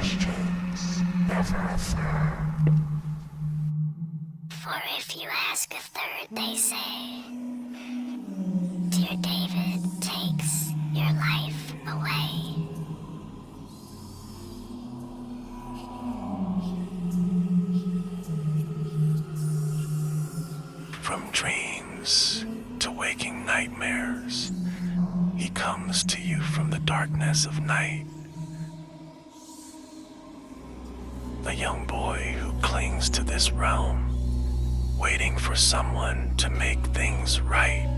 questions never a third. For if you ask a third, they say, Dear David takes your life away. From dreams to waking nightmares, he comes to you from the darkness of night. A young boy who clings to this realm, waiting for someone to make things right.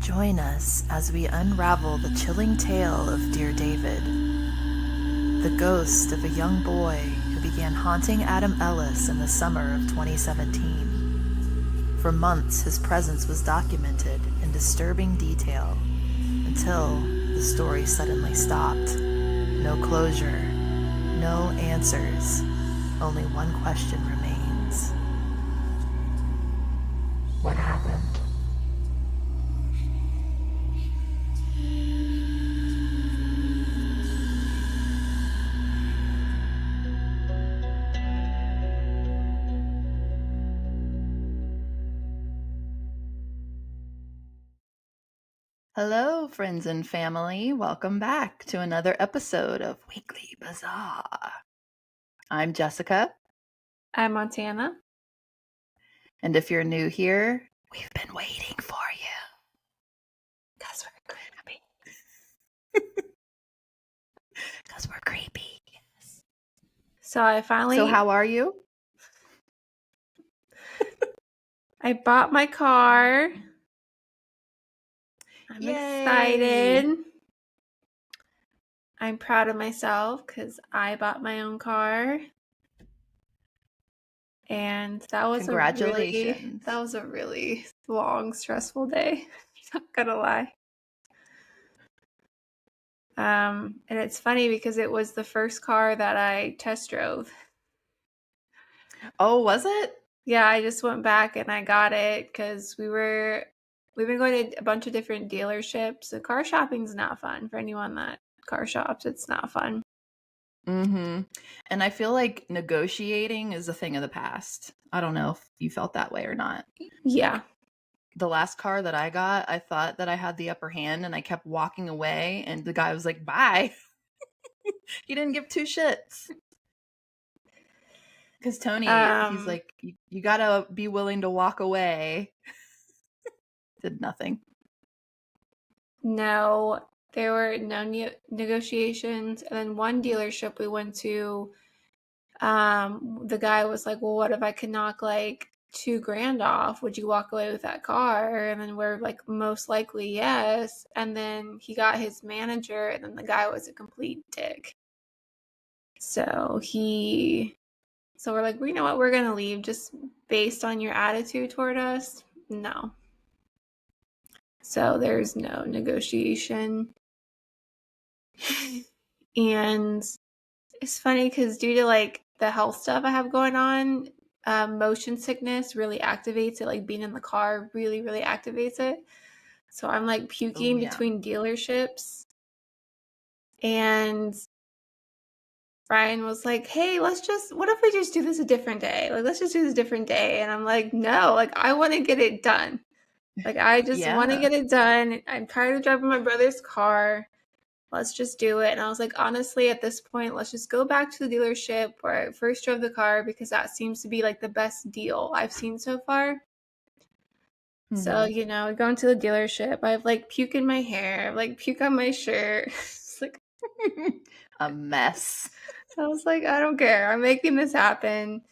Join us as we unravel the chilling tale of Dear David, the ghost of a young boy who began haunting Adam Ellis in the summer of 2017. For months, his presence was documented in disturbing detail until the story suddenly stopped. No closure, no answers, only one question remains. What happened? Hello, friends and family. Welcome back to another episode of Weekly Bazaar. I'm Jessica, I'm Montana. and if you're new here, we've been waiting for you. Because we're creepy. Because we're creepy. So I finally So how are you? I bought my car. I'm Yay. excited. I'm proud of myself because I bought my own car. And that was Congratulations. a really long, stressful day. Not gonna lie. And it's funny because it was the first car that I test drove. Oh, was it? Yeah, I just went back and I got it because we've been going to a bunch of different dealerships. So car shopping's not fun for anyone that car shops. It's not fun. Mm-hmm. And I feel like negotiating is a thing of the past. I don't know if you felt that way or not. Yeah. The last car that I got, I thought that I had the upper hand and I kept walking away and the guy was like, bye. He didn't give two shits. Because Tony, he's like, you gotta be willing to walk away. Did nothing. No, there were no negotiations. And then one dealership we went to, the guy was like, well, what if I could knock like $2,000 off? Would you walk away with that car? And then we're like, most likely yes. And then he got his manager, and then the guy was a complete dick. So we're like, well, you know what? We're going to leave just based on your attitude toward us. No. So there's no negotiation. And it's funny because due to like the health stuff I have going on, motion sickness really activates it. Like being in the car really, really activates it. So I'm like puking between dealerships. And Brian was like, hey, what if we just do this a different day? Like, let's just do this a different day. And I'm like, no, like, I want to get it done. Like, I just want to get it done. I'm tired of driving my brother's car. Let's just do it. And I was like, honestly, at this point, let's just go back to the dealership where I first drove the car because that seems to be like the best deal I've seen so far. Mm-hmm. So, going to the dealership, I have like puke in my hair, I have like puke on my shirt. It's like a mess. I was like, I don't care. I'm making this happen.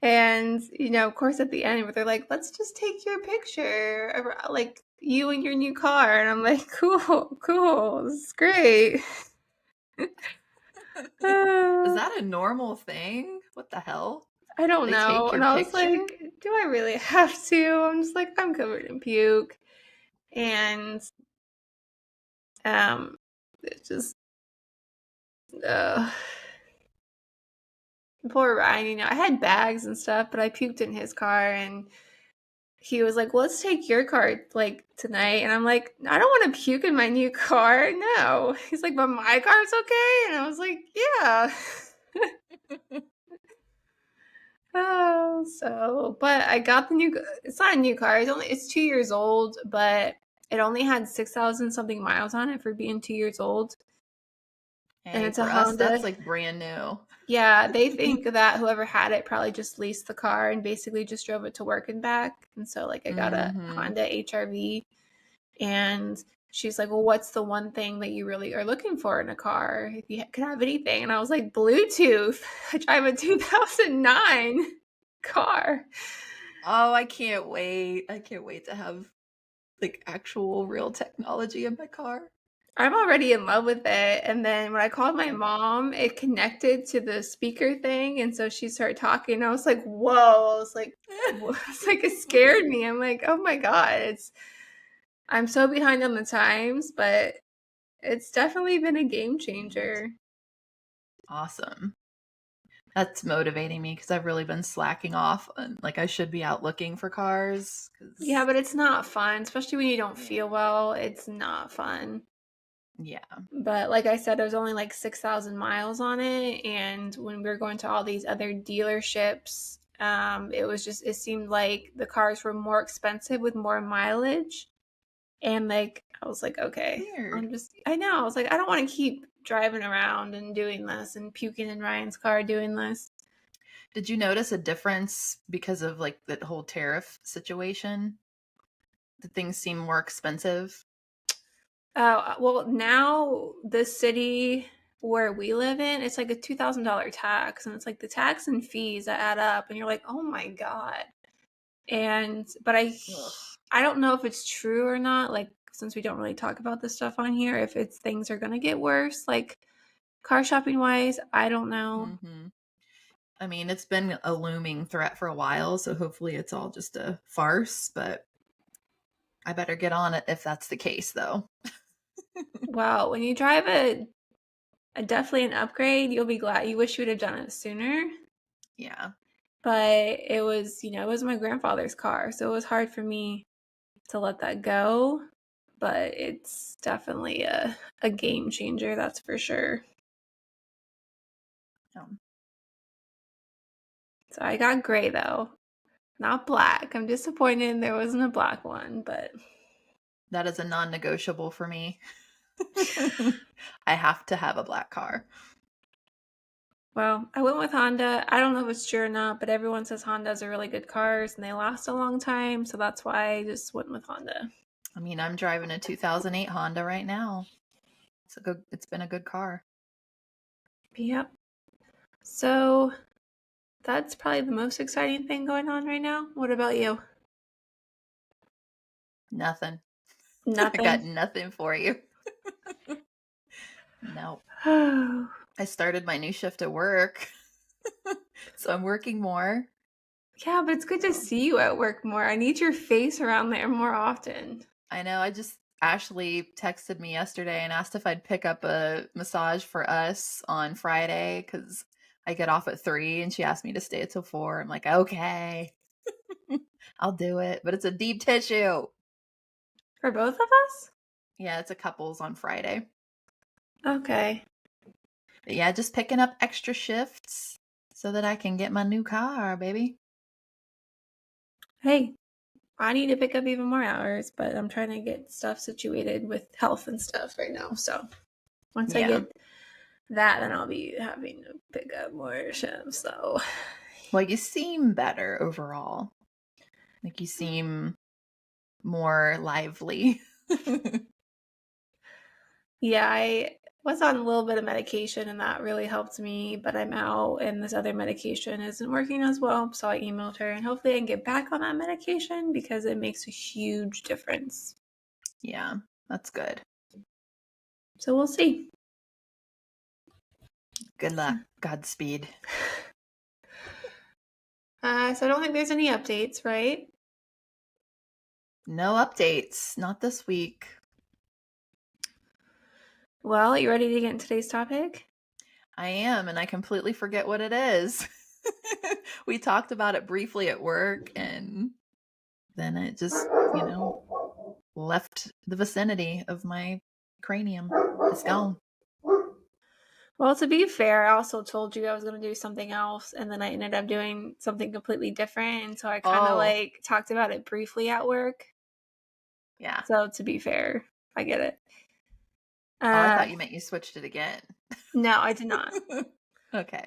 And, of course, at the end, they're like, let's just take your picture of, like, you and your new car. And I'm like, cool. This is great. Is that a normal thing? What the hell? I don't know. And I was like, do I really have to? I'm just like, I'm covered in puke. And it's just poor Ryan, I had bags and stuff, but I puked in his car and he was like, well, let's take your car like tonight. And I'm like, I don't want to puke in my new car. No. He's like, but my car's okay. And I was like, yeah. But I got the new, it's not a new car. It's 2 years old, but it only had 6,000 something miles on it for being 2 years old. And it's a Honda. That's like brand new. Yeah, they think that whoever had it probably just leased the car and basically just drove it to work and back. And so like I got a Honda HRV, and she's like, well, what's the one thing that you really are looking for in a car? If you could have anything. And I was like, Bluetooth. I drive a 2009 car. Oh, I can't wait. I can't wait to have like actual real technology in my car. I'm already in love with it. And then when I called my mom, it connected to the speaker thing. And so she started talking. I was like, whoa. I was like, it scared me. I'm like, oh my God. I'm so behind on the times, but it's definitely been a game changer. Awesome. That's motivating me because I've really been slacking off. And like I should be out looking for cars. Yeah, but it's not fun, especially when you don't feel well. It's not fun. Yeah. But like I said, there's only like 6,000 miles on it. And when we were going to all these other dealerships, it seemed like the cars were more expensive with more mileage. And like, I was like, okay, weird. I know. I was like, I don't want to keep driving around and doing this and puking in Ryan's car doing this. Did you notice a difference because of like the whole tariff situation? Did things seem more expensive? Well, now the city where we live in, it's like a $2,000 tax, and it's like the tax and fees that add up, and you're like, oh my God. But I don't know if it's true or not. Like, since we don't really talk about this stuff on here, if things are gonna get worse, like car shopping wise, I don't know. Mm-hmm. I mean, it's been a looming threat for a while, so hopefully it's all just a farce. But I better get on it if that's the case, though. Well, when you drive a definitely an upgrade, you'll be glad. You wish you would have done it sooner. Yeah. But it was my grandfather's car, so it was hard for me to let that go. But it's definitely a game changer, that's for sure. So I got gray though, not black. I'm disappointed there wasn't a black one, but that is a non-negotiable for me. I have to have a black car. Well, I went with Honda. I don't know if it's true or not, but everyone says Hondas are really good cars and they last a long time, so that's why I just went with Honda. I mean, I'm driving a 2008 Honda right now. It's been a good car. Yep. So that's probably the most exciting thing going on right now. What about you? Nothing. Nothing. I got nothing for you. Nope. I started my new shift at work, so I'm working more. Yeah, but it's good to see you at work more. I need your face around there more often. I know. Ashley texted me yesterday and asked if I'd pick up a massage for us on Friday because I get off at 3 and she asked me to stay until 4. I'm like, okay, I'll do it. But it's a deep tissue. For both of us? Yeah, it's a couples on Friday. Okay. But yeah, just picking up extra shifts so that I can get my new car, baby. Hey, I need to pick up even more hours, but I'm trying to get stuff situated with health and stuff right now. So once I get that, then I'll be having to pick up more shifts. So, well, you seem better overall. Like you seem more lively. Yeah, I was on a little bit of medication and that really helped me, but I'm out and this other medication isn't working as well. So I emailed her and hopefully I can get back on that medication because it makes a huge difference. Yeah, that's good. So we'll see. Good luck. Godspeed. So I don't think there's any updates, right? No updates. Not this week. Well, you ready to get into today's topic? I am, and I completely forget what it is. We talked about it briefly at work, and then it just, left the vicinity of my cranium. It's gone. Well, to be fair, I also told you I was going to do something else, and then I ended up doing something completely different. And so I kind of like talked about it briefly at work. Yeah. So to be fair, I get it. I thought you meant you switched it again. No, I did not. Okay.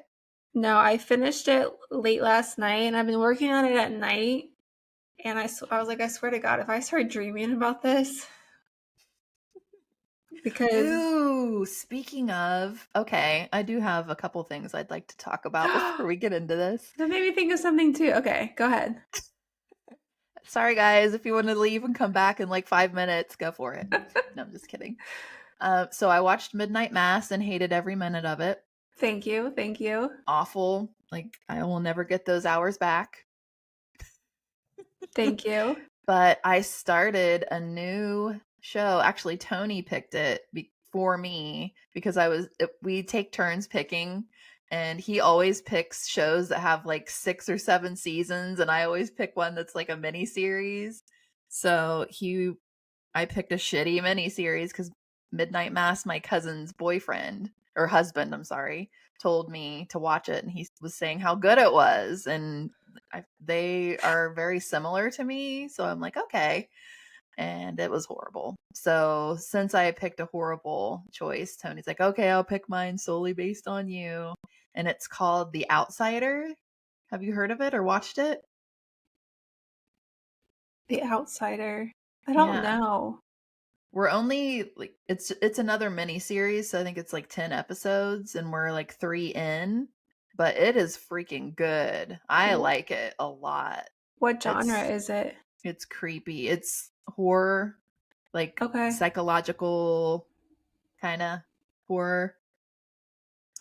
No, I finished it late last night, and I've been working on it at night. And I was like, I swear to God, if I start dreaming about this, because... Ooh, speaking of, okay, I do have a couple things I'd like to talk about before we get into this. That made me think of something too. Okay, go ahead. Sorry, guys, if you want to leave and come back in like 5 minutes, go for it. No, I'm just kidding. So I watched Midnight Mass and hated every minute of it. Thank you. Awful. Like, I will never get those hours back. Thank you. But I started a new show. Actually, Tony picked it for me because we take turns picking, and he always picks shows that have like 6 or 7 seasons, and I always pick one that's like a mini series. So I picked a shitty mini series because Midnight Mass, my cousin's boyfriend or husband, I'm sorry, told me to watch it, and he was saying how good it was, and they are very similar to me, so I'm like, okay. And it was horrible. So since I picked a horrible choice, Tony's like, okay, I'll pick mine solely based on you. And it's called The Outsider. Have you heard of it or watched it? The Outsider. I don't know. We're only like it's another mini series, so I think it's like 10 episodes, and we're like 3 in. But it is freaking good. I like it a lot. What genre is it? It's creepy. It's horror, like psychological kind of horror.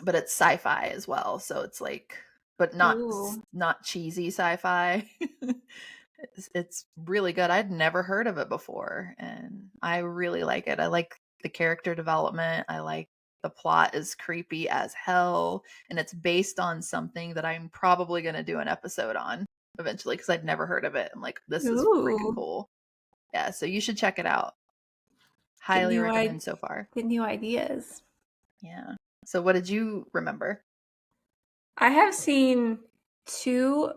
But it's sci-fi as well. So it's like, but not cheesy sci-fi. It's really good. I'd never heard of it before, and I really like it. I like the character development. I like the plot is creepy as hell, and it's based on something that I'm probably going to do an episode on eventually because I'd never heard of it. I'm like, this is freaking cool. Yeah, so you should check it out. Highly recommend so far. Get new ideas. Yeah. So what did you remember? I have seen 2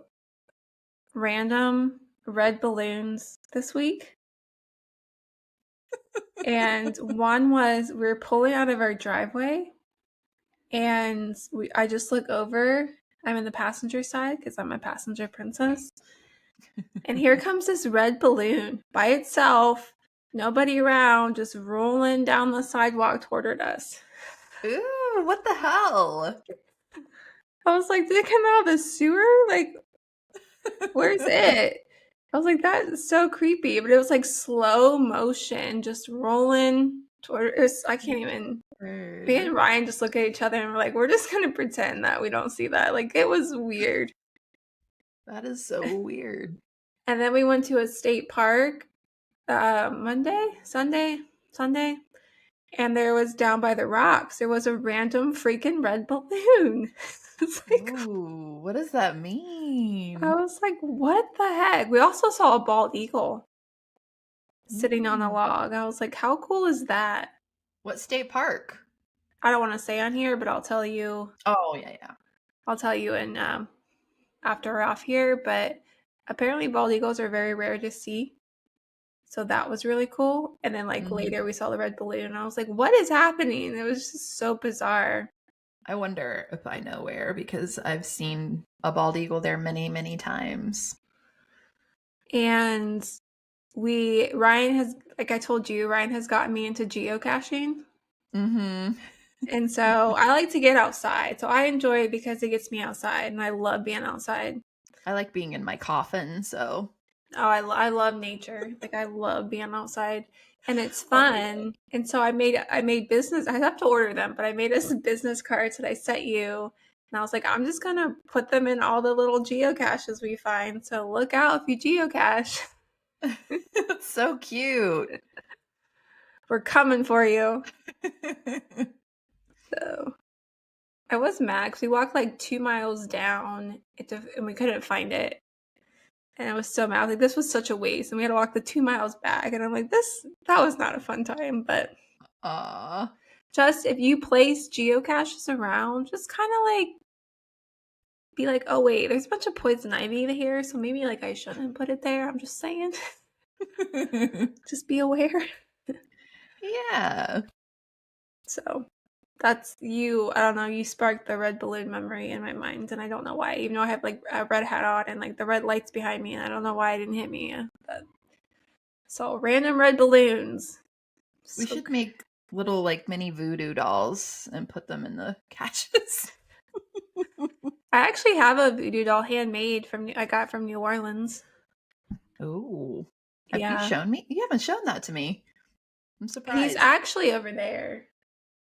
random red balloons this week. And one was, we were pulling out of our driveway, and I just look over. I'm in the passenger side because I'm a passenger princess. And here comes this red balloon by itself, nobody around, just rolling down the sidewalk toward us. Ooh, what the hell? I was like, did it come out of the sewer? Like, where's it? I was like, that is so creepy. But it was like slow motion, just rolling toward us. I can't even. Me and Ryan just look at each other and we're like, we're just going to pretend that we don't see that. Like, it was weird. That is so weird. And then we went to a state park Sunday. And there was down by the rocks, there was a random freaking red balloon. It's like, ooh, what does that mean? I was like, what the heck? We also saw a bald eagle sitting on a log. I was like, how cool is that? What state park? I don't want to say on here, but I'll tell you. Oh, yeah. I'll tell you in after we're off here. But apparently bald eagles are very rare to see. So that was really cool. And then later we saw the red balloon, and I was like, what is happening? It was just so bizarre. I wonder if I know where, because I've seen a bald eagle there many, many times. And Ryan has, like I told you, Ryan has gotten me into geocaching. Mm-hmm. And so I like to get outside. So I enjoy it because it gets me outside, and I love being outside. I like being in my coffin, so. Oh, I love nature. Like, I love being outside, and it's fun. And so I made business. I have to order them, but I made us business cards that I sent you. And I was like, I'm just going to put them in all the little geocaches we find. So look out if you geocache. That's so cute. We're coming for you. So I was mad because we walked like 2 miles down and we couldn't find it. And I was so mad. I was like, this was such a waste. And we had to walk the 2 miles back. And I'm like, that was not a fun time. But just if you place geocaches around, just kind of like be like, oh wait, there's a bunch of poison ivy here, so maybe like I shouldn't put it there. I'm just saying. Just be aware. Yeah. So that's you. I don't know. You sparked the red balloon memory in my mind, and I don't know why. Even though I have like a red hat on and like the red lights behind me, and I don't know why it didn't hit me. But so random red balloons. We should make little like mini voodoo dolls and put them in the caches. I actually have a voodoo doll handmade I got from New Orleans. Oh, have you shown me? You haven't shown that to me. I'm surprised. He's actually over there.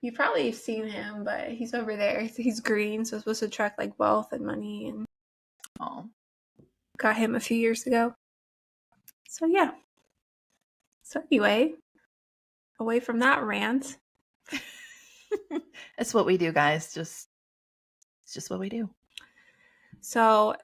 You've probably seen him, but he's over there. He's green, so it's supposed to attract like wealth and money. And got him a few years ago. So yeah. So anyway, away from that rant. It's what we do, guys. It's just what we do. So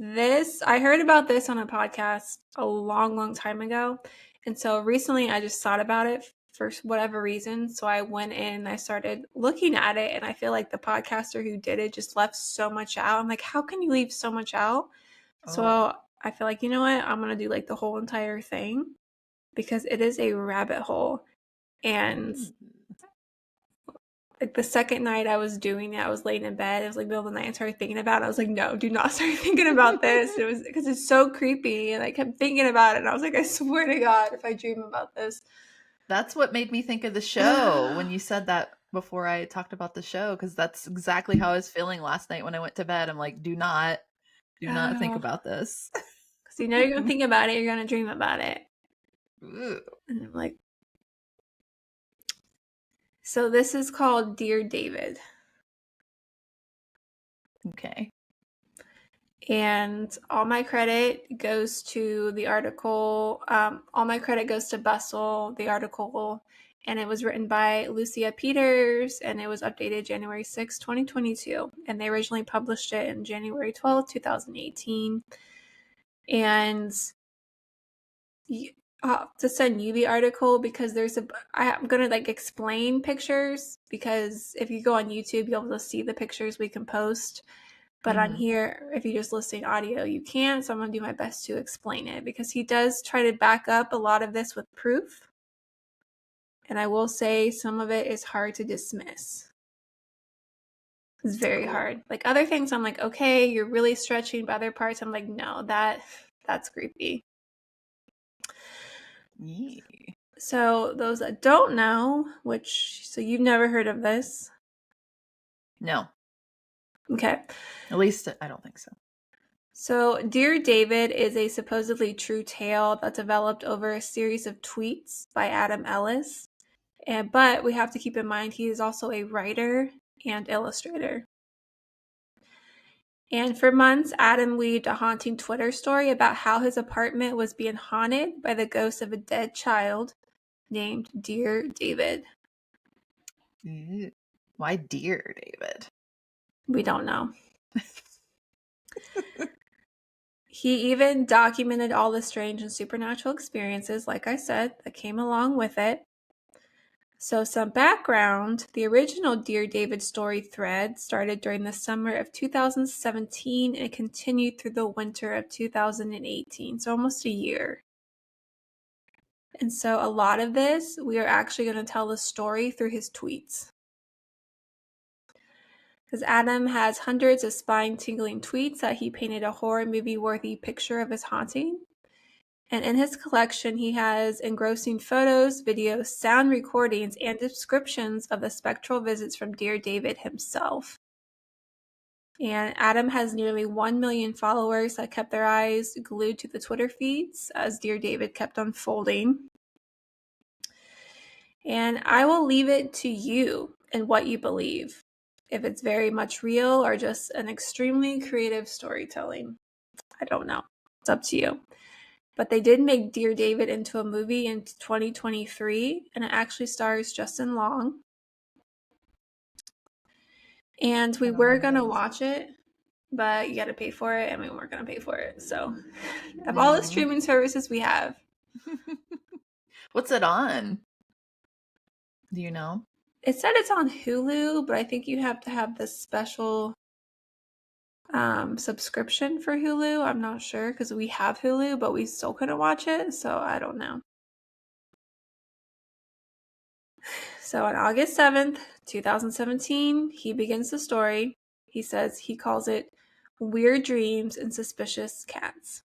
I heard about this on a podcast a long, long time ago. And so recently I just thought about it for whatever reason. So I went in and I started looking at it, and I feel like the podcaster who did it just left so much out. I'm like, how can you leave so much out? So I feel like, you know what? I'm going to do like the whole entire thing because it is a rabbit hole. And like the second night I was doing it, I was laying in bed. It was like middle of the night. I started thinking about it. I was like, no, do not start thinking about this. It was because it's so creepy. And I kept thinking about it. And I was like, I swear to God, if I dream about this. That's what made me think of the show when you said that before I talked about the show. Because that's exactly how I was feeling last night when I went to bed. I'm like, do not think about this. Because you know you're going to think about it. You're going to dream about it. Ooh. And I'm like, so this is called Dear David. Okay. And all my credit goes to the article. All my credit goes to Bustle, the article. And it was written by Lucia Peters, and it was updated January 6, 2022. And they originally published it in January 12, 2018. And I'll have to send you the article because I'm going to like explain pictures, because if you go on YouTube, you'll be able to see the pictures we can post. But on here, if you're just listening audio, you can't. So I'm going to do my best to explain it, because he does try to back up a lot of this with proof. And I will say some of it is hard to dismiss. It's very hard. Like other things, I'm like, okay, you're really stretching. But other parts, I'm like, no, that's creepy. Yeah. So those that don't know, so you've never heard of this? No. Okay. At least I don't think so. So Dear David is a supposedly true tale that developed over a series of tweets by Adam Ellis. But we have to keep in mind he is also a writer and illustrator. And for months, Adam weaved a haunting Twitter story about how his apartment was being haunted by the ghost of a dead child named Dear David. Why Dear David? We don't know. He even documented all the strange and supernatural experiences, like I said, that came along with it. So some background, the original Dear David story thread started during the summer of 2017 and continued through the winter of 2018, so almost a year. And so a lot of this, we are actually going to tell the story through his tweets. Because Adam has hundreds of spine-tingling tweets that he painted a horror movie-worthy picture of his haunting. And in his collection, he has engrossing photos, videos, sound recordings, and descriptions of the spectral visits from Dear David himself. And Adam has nearly 1 million followers that kept their eyes glued to the Twitter feeds as Dear David kept unfolding. And I will leave it to you and what you believe, if it's very much real or just an extremely creative storytelling. I don't know. It's up to you. But they did make Dear David into a movie in 2023, and it actually stars Justin Long. And we were going to watch it, but you got to pay for it, and we weren't going to pay for it. So, of all the streaming services we have. What's it on? Do you know? It said it's on Hulu, but I think you have to have the special subscription for Hulu. I'm not sure because we have Hulu, but we still couldn't watch it, so I don't know. So on August 7th, 2017, he begins the story. He says he calls it Weird Dreams and Suspicious Cats.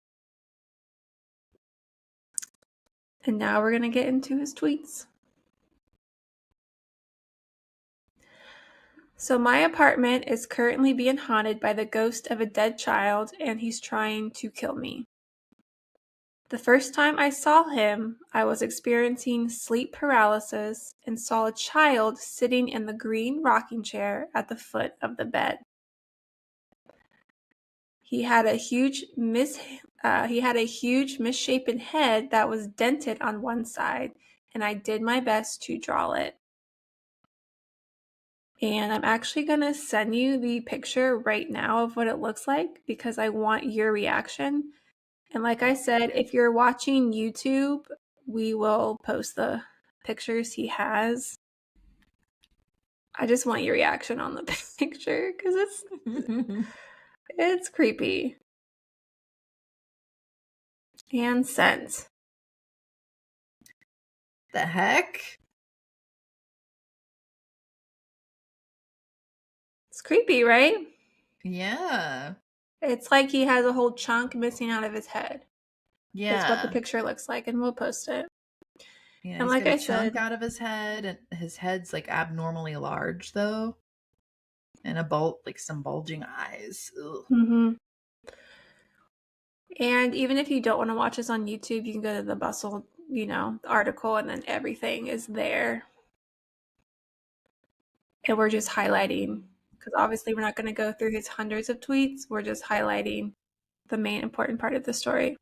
And now we're going to get into his tweets. So my apartment is currently being haunted by the ghost of a dead child, and he's trying to kill me. The first time I saw him, I was experiencing sleep paralysis and saw a child sitting in the green rocking chair at the foot of the bed. He had a huge misshapen head that was dented on one side, and I did my best to draw it. And I'm actually going to send you the picture right now of what it looks like because I want your reaction. And like I said, if you're watching YouTube, we will post the pictures he has. I just want your reaction on the picture because it's creepy. And sent. The heck? It's creepy, right? Yeah. It's like he has a whole chunk missing out of his head. Yeah. That's what the picture looks like, and we'll post it. Yeah, and he's got a said, chunk out of his head, and his head's like abnormally large, though, and some bulging eyes. Mm-hmm. And even if you don't want to watch this on YouTube, you can go to the Bustle, article, and then everything is there. And we're just highlighting, because obviously we're not going to go through his hundreds of tweets. We're just highlighting the main important part of the story.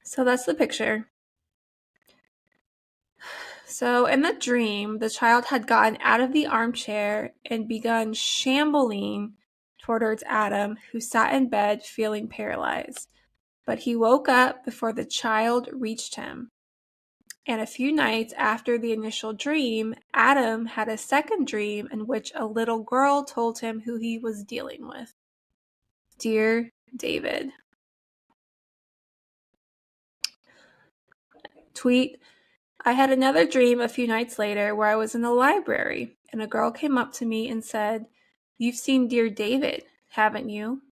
So that's the picture. So in the dream, the child had gotten out of the armchair and begun shambling towards Adam, who sat in bed feeling paralyzed. But he woke up before the child reached him. And a few nights after the initial dream, Adam had a second dream in which a little girl told him who he was dealing with. Dear David. Tweet, I had another dream a few nights later where I was in the library and a girl came up to me and said, "You've seen Dear David, haven't you?"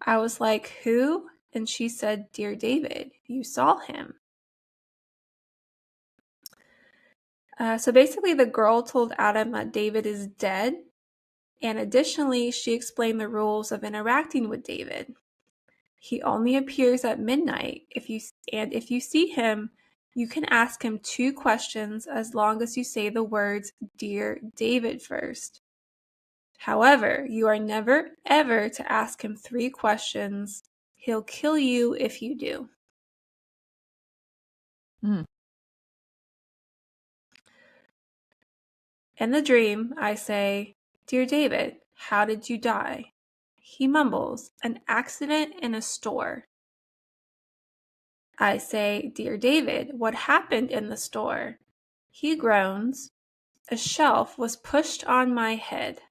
I was like, "Who?" And she said, "Dear David, you saw him." So basically the girl told Adam that David is dead. And additionally, she explained the rules of interacting with David. He only appears at midnight. If you see him, you can ask him 2 questions as long as you say the words "Dear David" first. However, you are never ever to ask him 3 questions. He'll kill you if you do. In the dream, I say, "Dear David, how did you die?" He mumbles, "An accident in a store." I say, "Dear David, what happened in the store?" He groans, "A shelf was pushed on my head."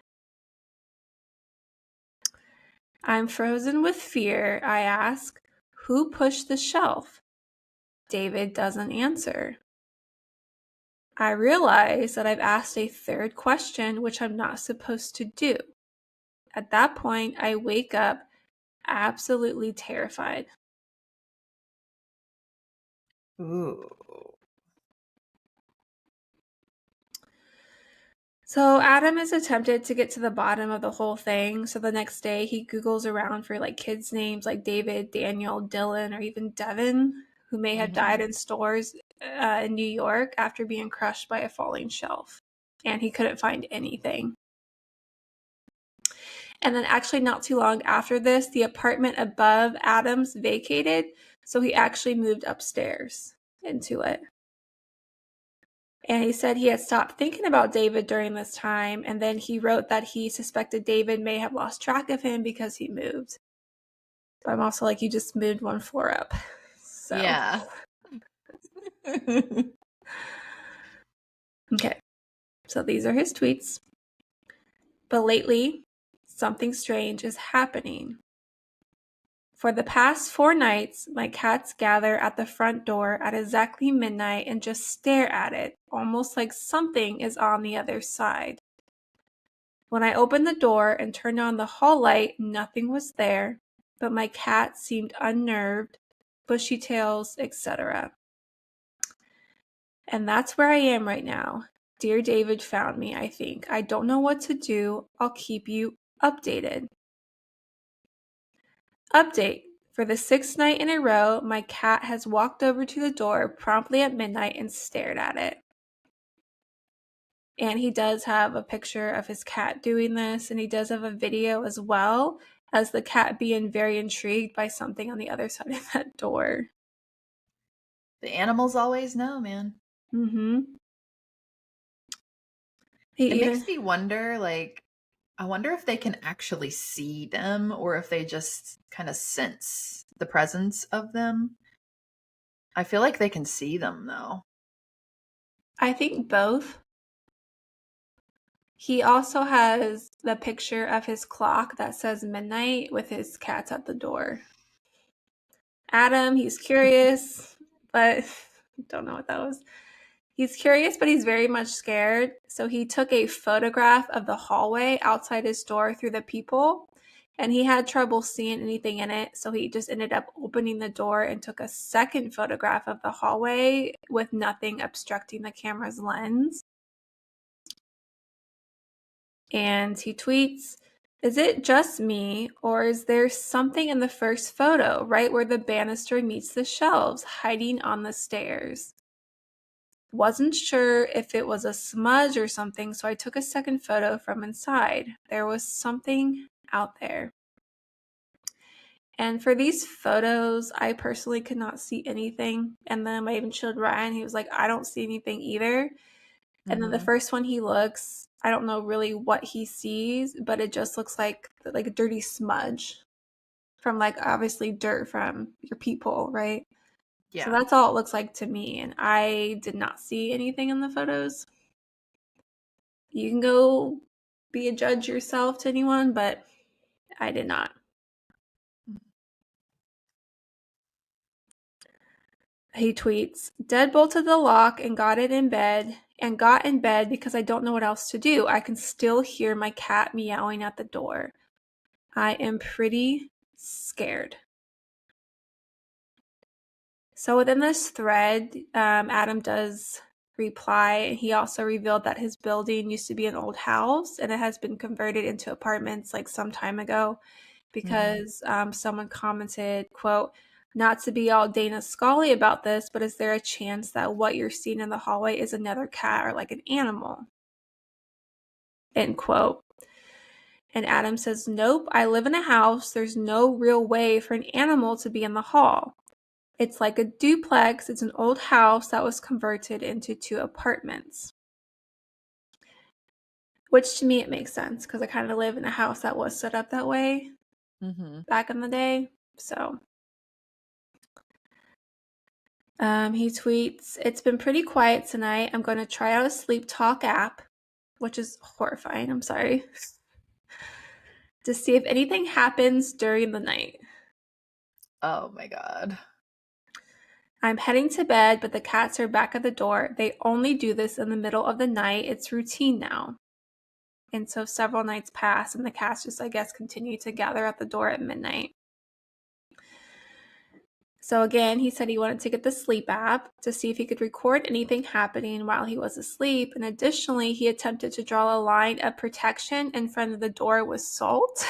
I'm frozen with fear. I ask, "Who pushed the shelf?" David doesn't answer. I realize that I've asked a 3rd question, which I'm not supposed to do. At that point, I wake up absolutely terrified. Ooh. So Adam has attempted to get to the bottom of the whole thing. So the next day he Googles around for kids' names like David, Daniel, Dylan, or even Devin, who may have died in stores in New York after being crushed by a falling shelf. And he couldn't find anything. And then actually not too long after this, the apartment above Adam's vacated. So he actually moved upstairs into it. And he said he had stopped thinking about David during this time, and then he wrote that he suspected David may have lost track of him because he moved. But I'm also like, you just moved one floor up. So Yeah. Okay. So these are his tweets. But lately, something strange is happening. For the past 4 nights, my cats gather at the front door at exactly midnight and just stare at it, almost like something is on the other side. When I opened the door and turned on the hall light, nothing was there, but my cat seemed unnerved, bushy tails, etc. And that's where I am right now. Dear David found me, I think. I don't know what to do. I'll keep you updated. Update. For the 6th night in a row, my cat has walked over to the door promptly at midnight and stared at it. And he does have a picture of his cat doing this, and he does have a video as well as the cat being very intrigued by something on the other side of that door. The animals always know, man. Mm-hmm. It makes me wonder, like, I wonder if they can actually see them or if they just kind of sense the presence of them. I feel like they can see them, though. I think both. He also has the picture of his clock that says midnight with his cats at the door. Adam, he's curious, but don't know what that was. He's curious, but he's very much scared. So he took a photograph of the hallway outside his door through the peephole, and he had trouble seeing anything in it. So he just ended up opening the door and took a second photograph of the hallway with nothing obstructing the camera's lens. And he tweets, "Is it just me, or is there something in the first photo, right where the banister meets the shelves, hiding on the stairs? Wasn't sure if it was a smudge or something, so I took a second photo from inside. There was something out there." And for these photos, I personally could not see anything. And then I even showed Ryan. He was like, I don't see anything either. And then the first one he looks, I don't know really what he sees, but it just looks like a dirty smudge from, like, obviously dirt from your peephole, right? Yeah. So that's all it looks like to me, and I did not see anything in the photos. You can go be a judge yourself to anyone, but I did not. He tweets, "Deadbolted the lock and got in bed because I don't know what else to do. I can still hear my cat meowing at the door. I am pretty scared." So within this thread, Adam does reply. He also revealed that his building used to be an old house and it has been converted into apartments like some time ago because someone commented, quote, "Not to be all Dana Scully about this, but is there a chance that what you're seeing in the hallway is another cat or like an animal?" End quote. And Adam says, "Nope, I live in a house. There's no real way for an animal to be in the hall. It's like a duplex. It's an old house that was converted into 2 apartments." Which to me, it makes sense because I kind of live in a house that was set up that way back in the day. So he tweets, "It's been pretty quiet tonight. I'm going to try out a sleep talk app," which is horrifying. I'm sorry. "To see if anything happens during the night. Oh my God. I'm heading to bed, but the cats are back at the door. They only do this in the middle of the night. It's routine now." And so several nights pass, and the cats just, I guess, continue to gather at the door at midnight. So again, he said he wanted to get the sleep app to see if he could record anything happening while he was asleep. And additionally, he attempted to draw a line of protection in front of the door with salt.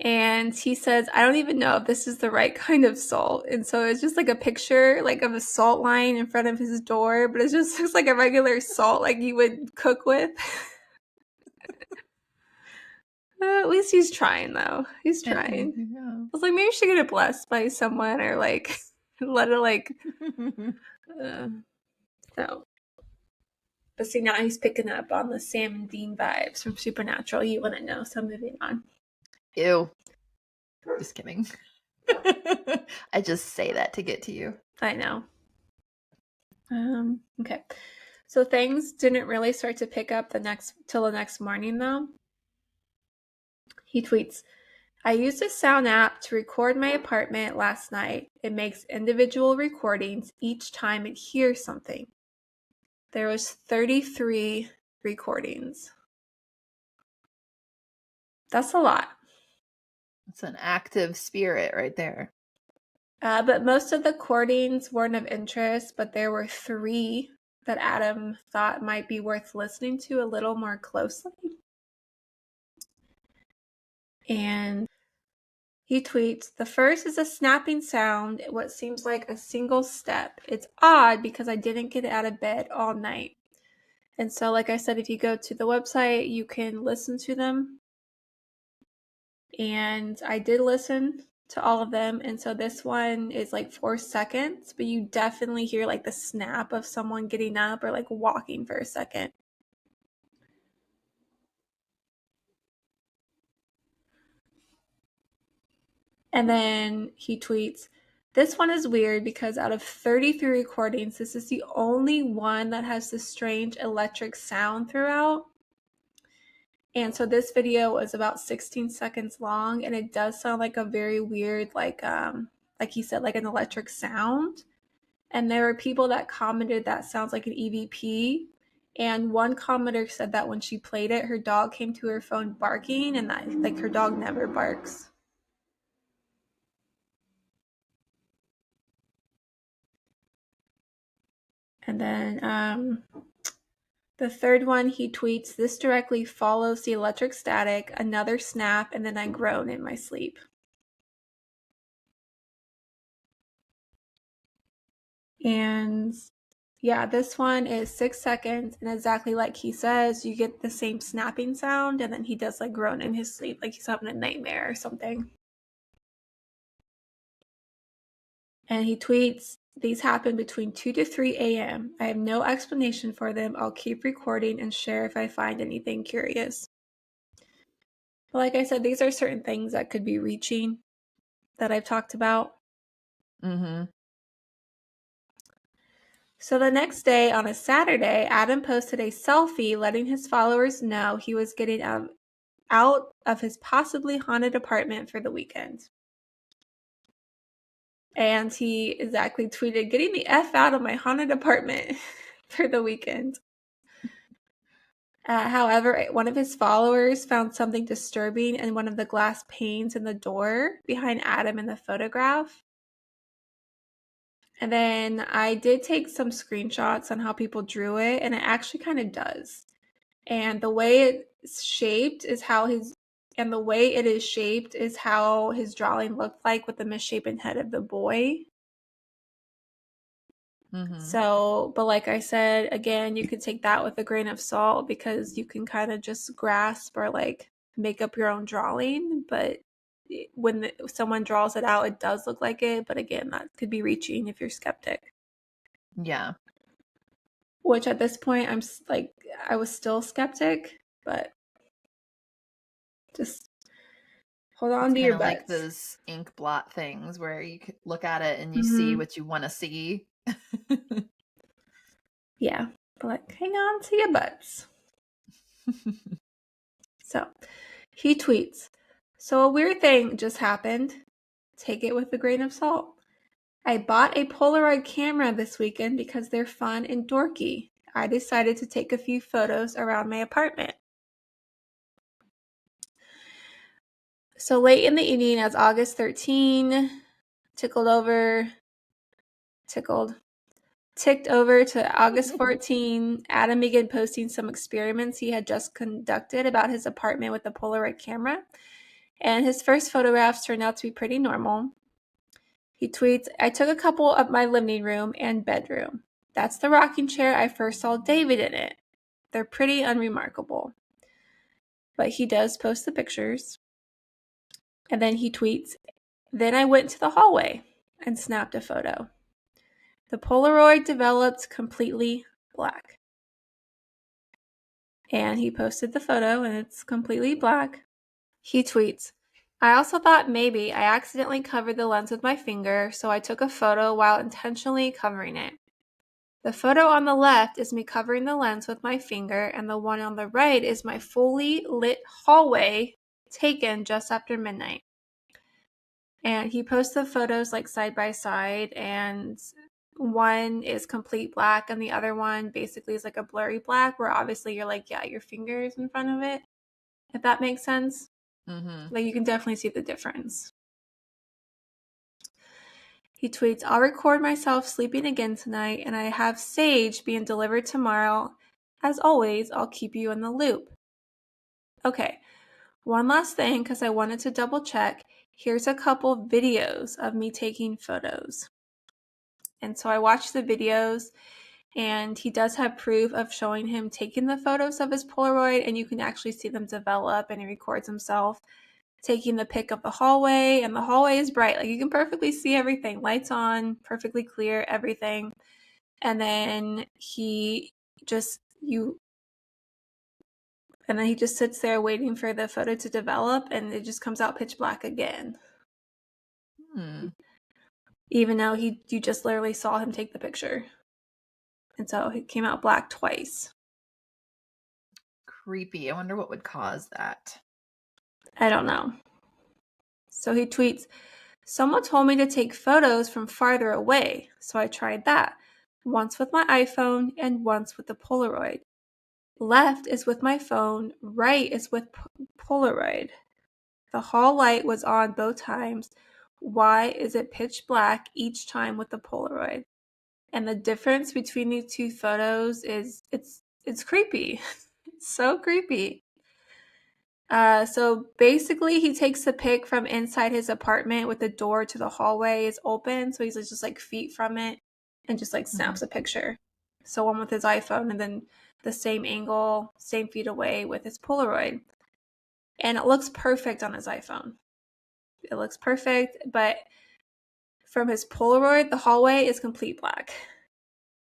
And he says, "I don't even know if this is the right kind of salt." And so it's just like a picture like of a salt line in front of his door, but it just looks like a regular salt like you would cook with. At least he's trying, though. He's trying. Yeah. I was like, maybe we should get it blessed by someone or like let it like So, but see, now he's picking up on the Sam and Dean vibes from Supernatural. You wouldn't know, so moving on. Ew. Just kidding. I just say that to get to you. I know. Okay. So things didn't really start to pick up till the next morning, though. He tweets, I used a sound app to record my apartment last night. It makes individual recordings each time it hears something. There was 33 recordings. That's a lot. It's an active spirit right there. But most of the recordings weren't of interest, but there were 3 that Adam thought might be worth listening to a little more closely. And he tweets, the first is a snapping sound, what seems like a single step. It's odd because I didn't get out of bed all night. And so, like I said, if you go to the website, you can listen to them. And I did listen to all of them. And so this one is like 4 seconds, but you definitely hear like the snap of someone getting up or like walking for a second. And then he tweets, this one is weird because out of 33 recordings, this is the only one that has this strange electric sound throughout. And so this video was about 16 seconds long, and it does sound like a very weird, like he said, like an electric sound. And there were people that commented that sounds like an EVP. And one commenter said that when she played it, her dog came to her phone barking, and that like her dog never barks. And then the third one, he tweets, this directly follows the electric static, another snap, and then I groan in my sleep. And yeah, this one is 6 seconds, and exactly like he says, you get the same snapping sound, and then he does like groan in his sleep, like he's having a nightmare or something. And he tweets, these happen between 2 to 3 a.m. I have no explanation for them. I'll keep recording and share if I find anything curious. But like I said, these are certain things that could be reaching that I've talked about. Mm-hmm. So the next day, on a Saturday, Adam posted a selfie letting his followers know he was getting out of his possibly haunted apartment for the weekend. And he exactly tweeted, getting the F out of my haunted apartment for the weekend. However, one of his followers found something disturbing in one of the glass panes in the door behind Adam in the photograph. And then I did take some screenshots on how people drew it, and it actually kind of does. And the way it's shaped is how his drawing looked like with the misshapen head of the boy. Mm-hmm. So, but like I said, again, you could take that with a grain of salt because you can kind of just grasp or like make up your own drawing. But when someone draws it out, it does look like it. But again, that could be reaching if you're skeptic. Yeah. Which at this point, I was still skeptic, but just hold on to your butts. Like those ink blot things where you look at it and you see what you want to see. Yeah, but like, hang on to your butts. So, he tweets, so a weird thing just happened. Take it with a grain of salt. I bought a Polaroid camera this weekend because they're fun and dorky. I decided to take a few photos around my apartment. So late in the evening, as August 13 ticked over to August 14, Adam began posting some experiments he had just conducted about his apartment with the Polaroid camera. And his first photographs turned out to be pretty normal. He tweets, I took a couple of my living room and bedroom. That's the rocking chair I first saw David in it. They're pretty unremarkable. But he does post the pictures. And then he tweets, then I went to the hallway and snapped a photo. The Polaroid developed completely black. And he posted the photo and it's completely black. He tweets, I also thought maybe I accidentally covered the lens with my finger, so I took a photo while intentionally covering it. The photo on the left is me covering the lens with my finger, and the one on the right is my fully lit hallway taken just after midnight. And he posts the photos like side by side, and one is complete black and the other one basically is like a blurry black where obviously you're like, yeah, your finger is in front of it, if that makes sense. Mm-hmm. Like you can definitely see the difference. He tweets, I'll record myself sleeping again tonight, and I have Sage being delivered tomorrow. As always, I'll keep you in the loop. Okay, one last thing because I wanted to double check. Here's a couple videos of me taking photos. And so I watched the videos, and he does have proof of showing him taking the photos of his Polaroid, and you can actually see them develop, and he records himself taking the pic of the hallway, and the hallway is bright. Like you can perfectly see everything. Lights on, perfectly clear, everything. And then he just sits there waiting for the photo to develop, and it just comes out pitch black again. Even though you just literally saw him take the picture. And so it came out black twice. Creepy. I wonder what would cause that. I don't know. So he tweets, someone told me to take photos from farther away, so I tried that. Once with my iPhone and once with the Polaroid. Left is with my phone, right is with Polaroid. The hall light was on both times. Why is it pitch black each time with the Polaroid? And the difference between these two photos is it's creepy. It's so creepy. So basically he takes the pic from inside his apartment with the door to the hallway is open. So he's just like feet from it and just like snaps a picture. So one with his iPhone and then the same angle, same feet away with his Polaroid. And it looks perfect on his iPhone. It looks perfect, but from his Polaroid, the hallway is complete black.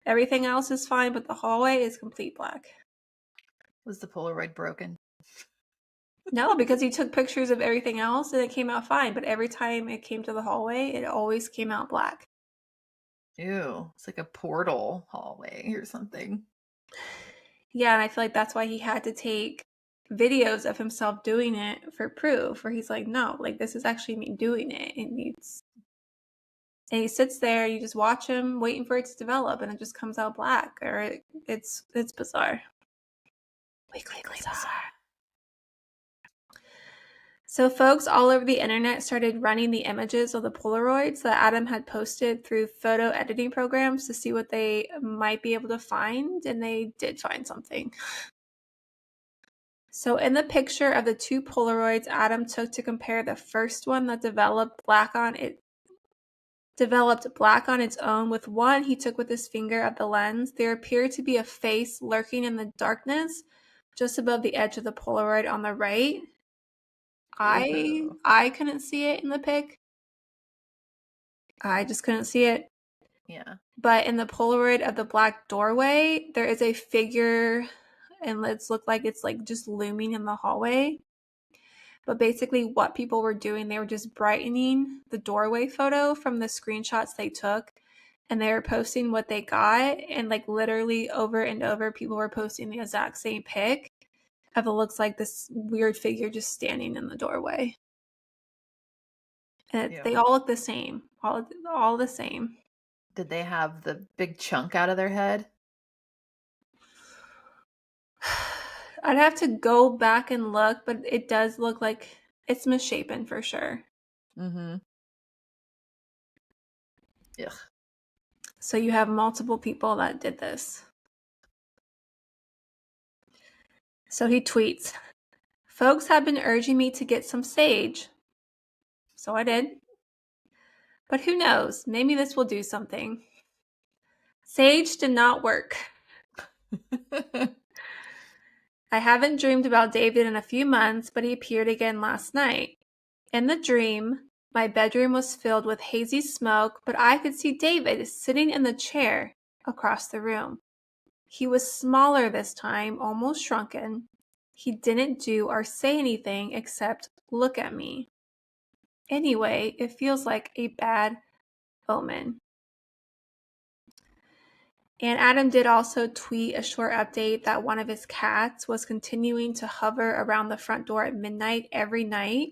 Everything else is fine, but the hallway is complete black. Was the Polaroid broken? No, because he took pictures of everything else and it came out fine. But every time it came to the hallway, it always came out black. Ew. It's like a portal hallway or something. Yeah, and I feel like that's why he had to take videos of himself doing it for proof, where he's like, no, like this is actually me doing it. And he sits there, you just watch him waiting for it to develop and it just comes out black. Or it's bizarre. Weekly bizarre. So folks all over the internet started running the images of the Polaroids that Adam had posted through photo editing programs to see what they might be able to find, and they did find something. So in the picture of the two Polaroids Adam took to compare the first one that developed black on its own with one he took with his finger of the lens, there appeared to be a face lurking in the darkness just above the edge of the Polaroid on the right. I couldn't see it in the pic. I just couldn't see it. Yeah. But in the Polaroid of the black doorway, there is a figure, and let's look like it's like just looming in the hallway. But basically what people were doing, they were just brightening the doorway photo from the screenshots they took, and they were posting what they got, and like literally over and over people were posting the exact same pic of it looks like this weird figure just standing in the doorway. And they all look the same. All the same. Did they have the big chunk out of their head? I'd have to go back and look, but it does look like it's misshapen for sure. Mm-hmm. Ugh. So you have multiple people that did this. So he tweets, folks have been urging me to get some sage. So I did. But who knows? Maybe this will do something. Sage did not work. I haven't dreamed about David in a few months, but he appeared again last night. In the dream, My bedroom was filled with hazy smoke, but I could see David sitting in the chair across the room. He was smaller this time, almost shrunken. He didn't do or say anything except look at me. Anyway, it feels like a bad omen. And Adam did also tweet a short update that one of his cats was continuing to hover around the front door at midnight every night.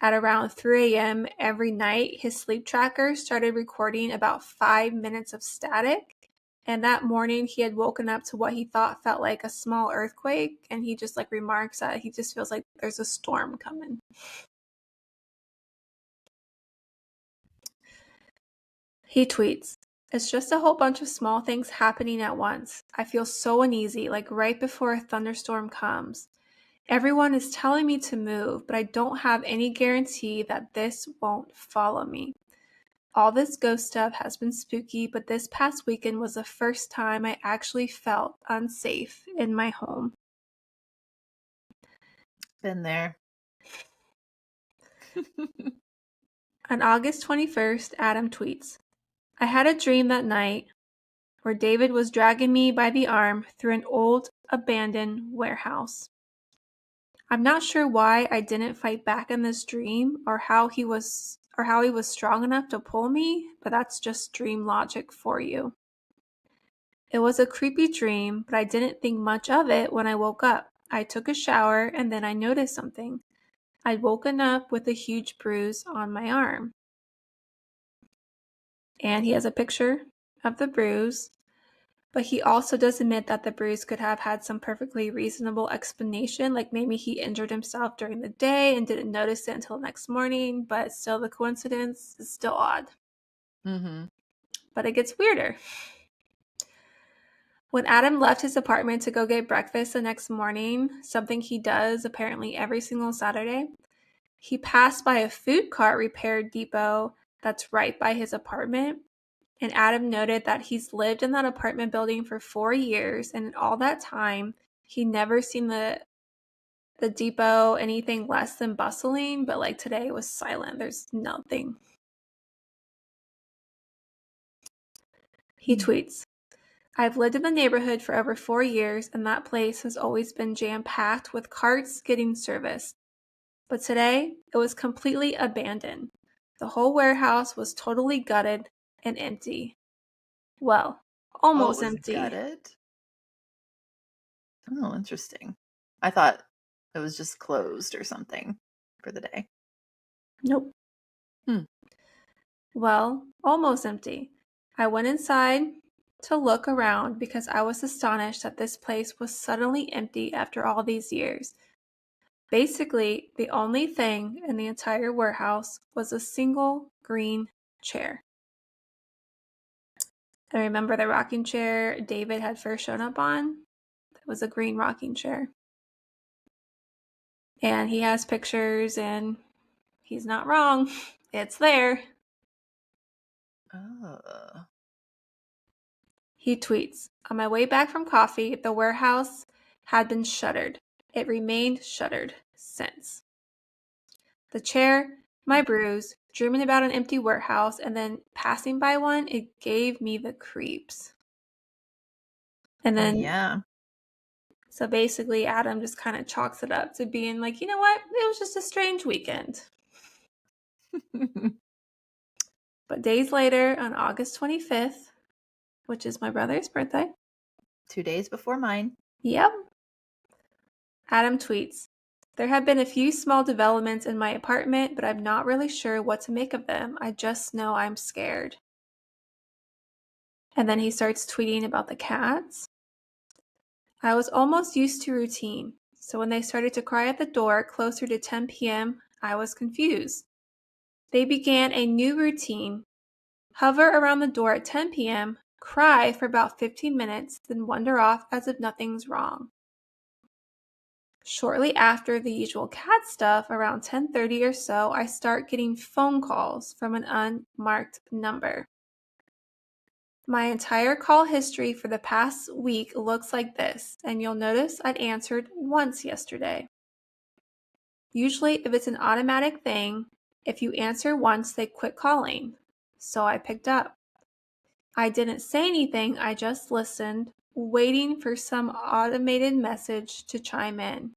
At around 3 a.m. every night, his sleep tracker started recording about 5 minutes of static. And that morning, he had woken up to what he thought felt like a small earthquake. And he just remarks that he just feels like there's a storm coming. He tweets, "It's just a whole bunch of small things happening at once. I feel so uneasy, like right before a thunderstorm comes. Everyone is telling me to move, but I don't have any guarantee that this won't follow me. All this ghost stuff has been spooky, but this past weekend was the first time I actually felt unsafe in my home." Been there. On August 21st, Adam tweets, "I had a dream that night where David was dragging me by the arm through an old, abandoned warehouse. I'm not sure why I didn't fight back in this dream or how he was strong enough to pull me, but that's just dream logic for you. It was a creepy dream, but I didn't think much of it when I woke up. I took a shower and then I noticed something. I'd woken up with a huge bruise on my arm." And he has a picture of the bruise, but he also does admit that the bruise could have had some perfectly reasonable explanation, like maybe he injured himself during the day and didn't notice it until the next morning, but still the coincidence is still odd. Mm-hmm. But it gets weirder. When Adam left his apartment to go get breakfast the next morning, something he does apparently every single Saturday, he passed by a food cart repair depot that's right by his apartment. And Adam noted that he's lived in that apartment building for 4 years, and in all that time, he never seen the depot anything less than bustling, but today it was silent. There's nothing. He tweets, "I've lived in the neighborhood for over 4 years, and that place has always been jam-packed with carts getting serviced. But today, it was completely abandoned. The whole warehouse was totally gutted and empty. Well, almost empty." Gutted? Oh, interesting. I thought it was just closed or something for the day. Nope. Well, almost empty. I went inside to look around because I was astonished that this place was suddenly empty after all these years. Basically, the only thing in the entire warehouse was a single green chair. I remember the rocking chair David had first shown up on. It was a green rocking chair. And he has pictures, and he's not wrong. It's there. Oh. He tweets, "On my way back from coffee, the warehouse had been shuttered. It remained shuttered since. The chair, my bruise, dreaming about an empty warehouse, and then passing by one, it gave me the creeps." And then, yeah. So basically, Adam just kind of chalks it up to being like, you know what? It was just a strange weekend. But days later, on August 25th, which is my brother's birthday. 2 days before mine. Yep. Adam tweets, "There have been a few small developments in my apartment, but I'm not really sure what to make of them. I just know I'm scared." And then he starts tweeting about the cats. "I was almost used to routine, so when they started to cry at the door closer to 10 p.m., I was confused. They began a new routine: hover around the door at 10 p.m., cry for about 15 minutes, then wander off as if nothing's wrong. Shortly after the usual cat stuff, around 10:30 or so, I start getting phone calls from an unmarked number. My entire call history for the past week looks like this, and you'll notice I'd answered once yesterday. Usually, if it's an automatic thing, If you answer once, they quit calling. So I picked up. I didn't say anything, I just listened, waiting for some automated message to chime in.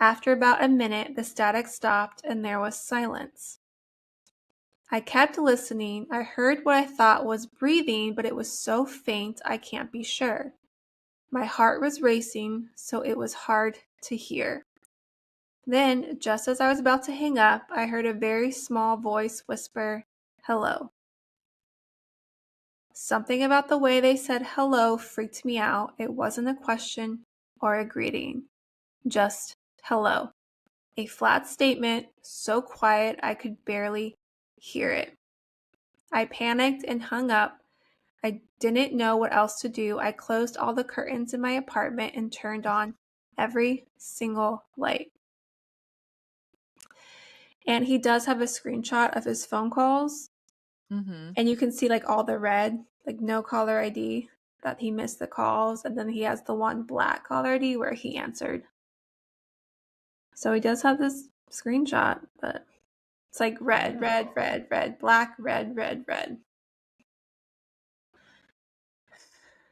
After about a minute, the static stopped and there was silence. I kept listening. I heard what I thought was breathing, but it was so faint I can't be sure. My heart was racing, so it was hard to hear. Then, just as I was about to hang up, I heard a very small voice whisper, "Hello." Something about the way they said hello freaked me out. It wasn't a question or a greeting, just hello. A flat statement, so quiet I could barely hear it. I panicked and hung up. I didn't know what else to do. I closed all the curtains in my apartment and turned on every single light. And he does have a screenshot of his phone calls. Mm-hmm. And you can see like all the red, like no caller ID, that he missed the calls. And then he has the one black caller ID where he answered. So he does have this screenshot, but it's like red, red, red, red, black, red, red, red.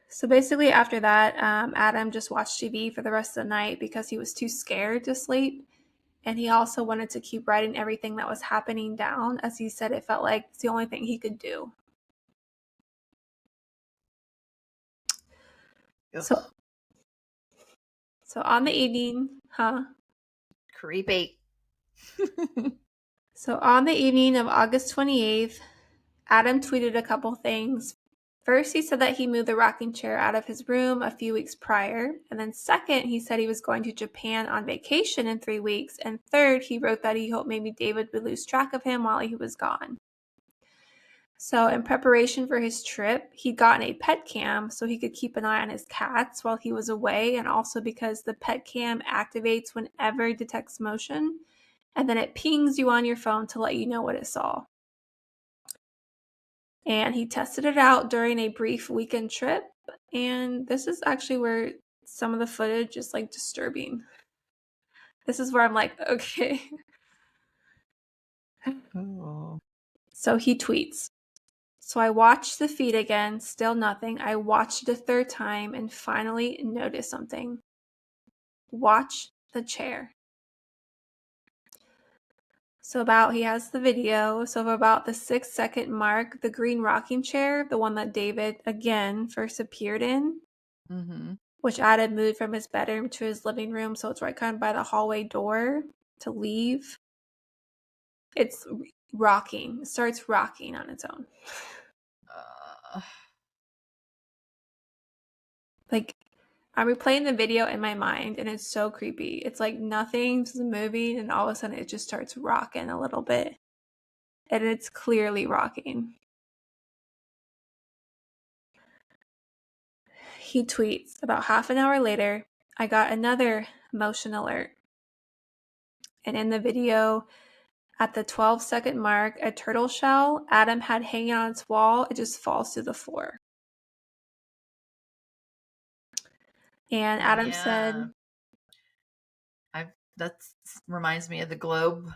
So basically after that, Adam just watched TV for the rest of the night because he was too scared to sleep. And he also wanted to keep writing everything that was happening down. As he said, it felt like it's the only thing he could do. So on the evening, Creepy. So on the evening of August 28th, Adam tweeted a couple things. First, he said that he moved the rocking chair out of his room a few weeks prior. And then second, he said he was going to Japan on vacation in 3 weeks. And third, he wrote that he hoped maybe David would lose track of him while he was gone. So in preparation for his trip, he'd gotten a pet cam so he could keep an eye on his cats while he was away, and also because the pet cam activates whenever it detects motion, and then it pings you on your phone to let you know what it saw. And he tested it out during a brief weekend trip, and this is actually where some of the footage is like disturbing. This is where I'm like, okay. Oh. So he tweets, "So I watched the feed again, still nothing. I watched it a third time and finally noticed something. Watch the chair." So he has the video. So about the 6-second mark, the green rocking chair, the one that David again first appeared in, which Adam moved from his bedroom to his living room. So it's right kind of by the hallway door to leave. It's rocking. It starts rocking on its own. Like, I'm replaying the video in my mind, and it's so creepy. It's like nothing's moving, and all of a sudden it just starts rocking a little bit. And it's clearly rocking. He tweets, "About half an hour later, I got another motion alert. And in the video, at the 12-second mark, a turtle shell Adam had hanging on its wall, it just falls to the floor." And Adam said, that reminds me of the globe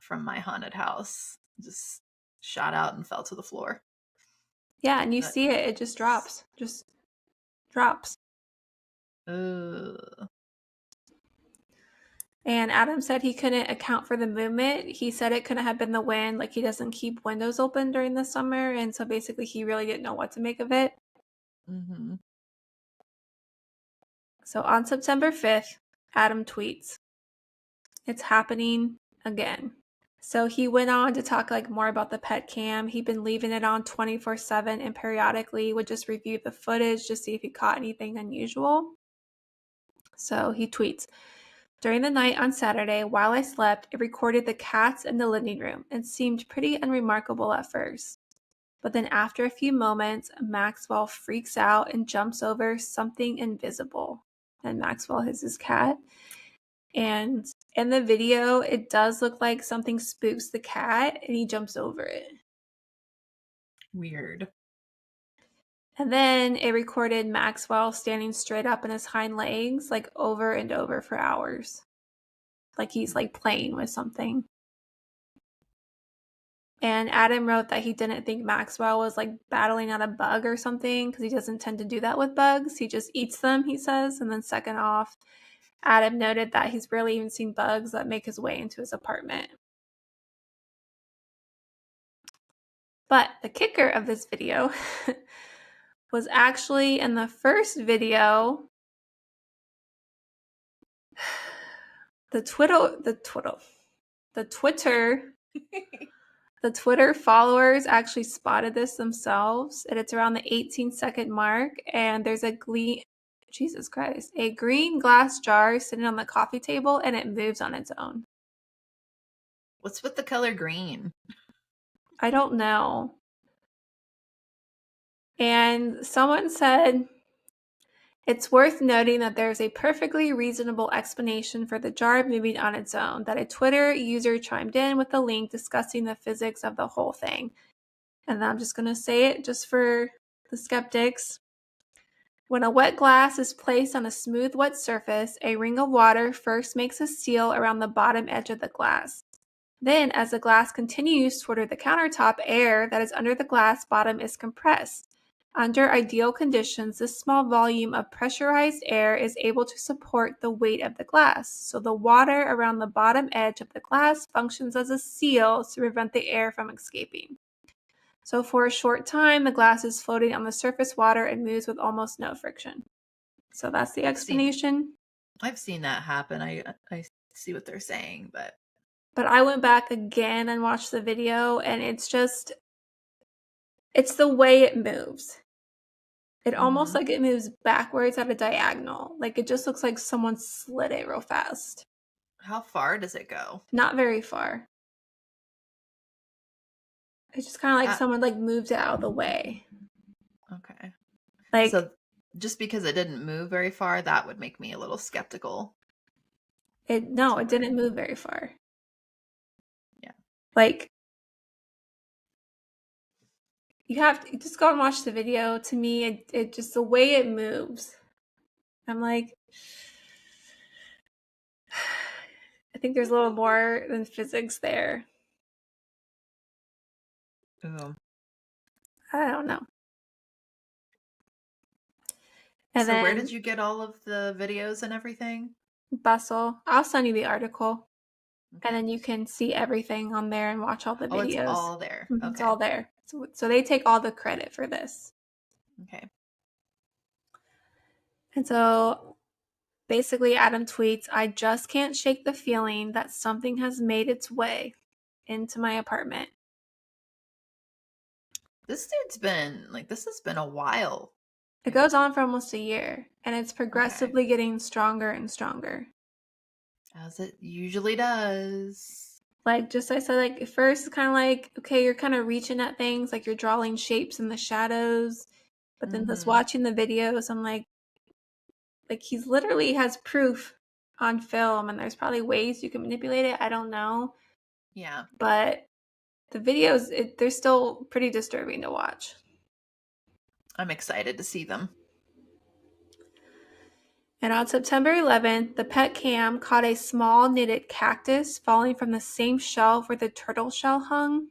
from my haunted house. Just shot out and fell to the floor. Yeah, and you see it just drops. Just drops. Ugh. And Adam said he couldn't account for the movement. He said it couldn't have been the wind. Like, he doesn't keep windows open during the summer. And so basically he really didn't know what to make of it. So on September 5th, Adam tweets, "It's happening again." So he went on to talk like more about the pet cam. He'd been leaving it on 24/7 and periodically would just review the footage to see if he caught anything unusual. So he tweets, "During the night on Saturday, while I slept, it recorded the cats in the living room and seemed pretty unremarkable at first. But then after a few moments, Maxwell freaks out and jumps over something invisible." And Maxwell is his cat. And in the video, it does look like something spooks the cat and he jumps over it. Weird. And then it recorded Maxwell standing straight up on his hind legs, like over and over for hours. Like he's like playing with something. And Adam wrote that he didn't think Maxwell was like battling out a bug or something because he doesn't tend to do that with bugs. He just eats them, he says. And then second off, Adam noted that he's rarely even seen bugs that make his way into his apartment. But the kicker of this video was actually in the first video. The Twitter followers actually spotted this themselves, and it's around the 18-second mark, and there's a green glass jar sitting on the coffee table, and it moves on its own. What's with the color green? I don't know. And someone said, it's worth noting that there's a perfectly reasonable explanation for the jar moving on its own, that a Twitter user chimed in with a link discussing the physics of the whole thing. And I'm just going to say it just for the skeptics. When a wet glass is placed on a smooth, wet surface, a ring of water first makes a seal around the bottom edge of the glass. Then, as the glass continues toward the countertop, air that is under the glass bottom is compressed. Under ideal conditions, this small volume of pressurized air is able to support the weight of the glass, so the water around the bottom edge of the glass functions as a seal to prevent the air from escaping. So for a short time, the glass is floating on the surface water and moves with almost no friction. So that's the explanation. I've seen that happen. I see what they're saying, but I went back again and watched the video, and it's the way it moves. It almost like it moves backwards at a diagonal. Like it just looks like someone slid it real fast. How far does it go? Not very far. It's just kind of like someone like moved it out of the way. Okay. Like, so just because it didn't move very far, that would make me a little skeptical. It didn't move very far. Yeah. Like, you have to just go and watch the video. To me, it just the way it moves. I'm like, I think there's a little more than physics there. Ooh. I don't know. And so then, where did you get all of the videos and everything? Bustle. I'll send you the article. Okay. And then you can see everything on there and watch all the videos. It's all there. Okay. It's all there. So they take all the credit for this. Okay. And so basically Adam tweets, I just can't shake the feeling that something has made its way into my apartment. This has been a while. It goes on for almost a year, and it's progressively getting stronger and stronger. As it usually does. Like, just I said, like, at first it's kind of like, okay, you're kind of reaching at things, like you're drawing shapes in the shadows. But then just watching the videos, I'm like he literally has proof on film, and there's probably ways you can manipulate it. I don't know. Yeah. But the videos, they're still pretty disturbing to watch. I'm excited to see them. And on September 11th, the pet cam caught a small knitted cactus falling from the same shelf where the turtle shell hung.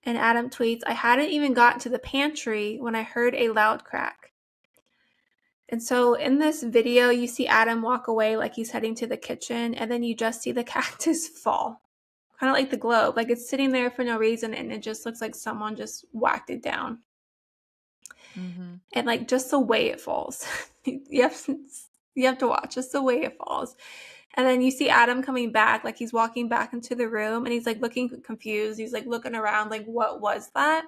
And Adam tweets, I hadn't even gotten to the pantry when I heard a loud crack. And so in this video, you see Adam walk away like he's heading to the kitchen, and then you just see the cactus fall. Kind of like the globe. Like it's sitting there for no reason, and it just looks like someone just whacked it down. Mm-hmm. And like just the way it falls. you have to watch just the way it falls. And then you see Adam coming back, like he's walking back into the room, and he's like looking confused. He's like looking around like, what was that?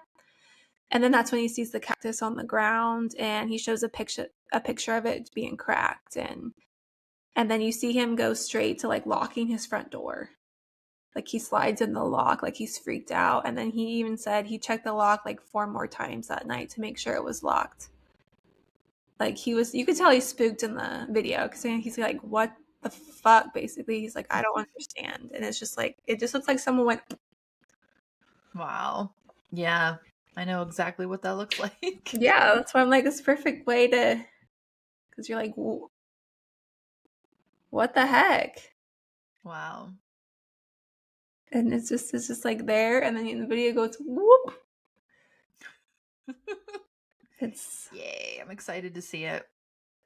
And then that's when he sees the cactus on the ground, and he shows a picture of it being cracked. And then you see him go straight to like locking his front door. Like he slides in the lock, like he's freaked out. And then he even said he checked the lock like 4 more times that night to make sure it was locked. Like you could tell he's spooked in the video because he's like, what the fuck? Basically, he's like, I don't understand. And it's just like, it just looks like someone went. Wow. Yeah, I know exactly what that looks like. Yeah, that's why I'm like, this perfect way to, because you're like, what the heck? Wow. And it's just like there, and then in the video goes whoop. It's Yay, I'm excited to see it.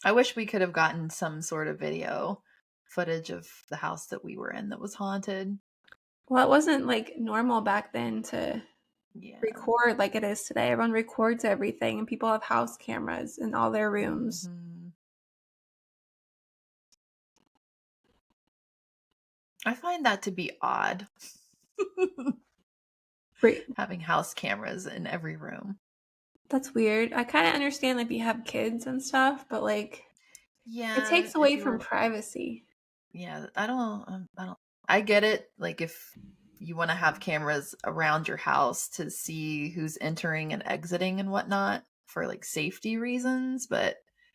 I wish we could have gotten some sort of video footage of the house that we were in that was haunted. well, it wasn't like normal back then to record like it is today. Everyone records everything, and people have house cameras in all their rooms. Mm-hmm. I find that to be odd. Having house cameras in every room. That's weird. I kind of understand like if you have kids and stuff, but like, yeah, it takes away from privacy. Yeah, I don't. I get it. Like if you want to have cameras around your house to see who's entering and exiting and whatnot for like safety reasons,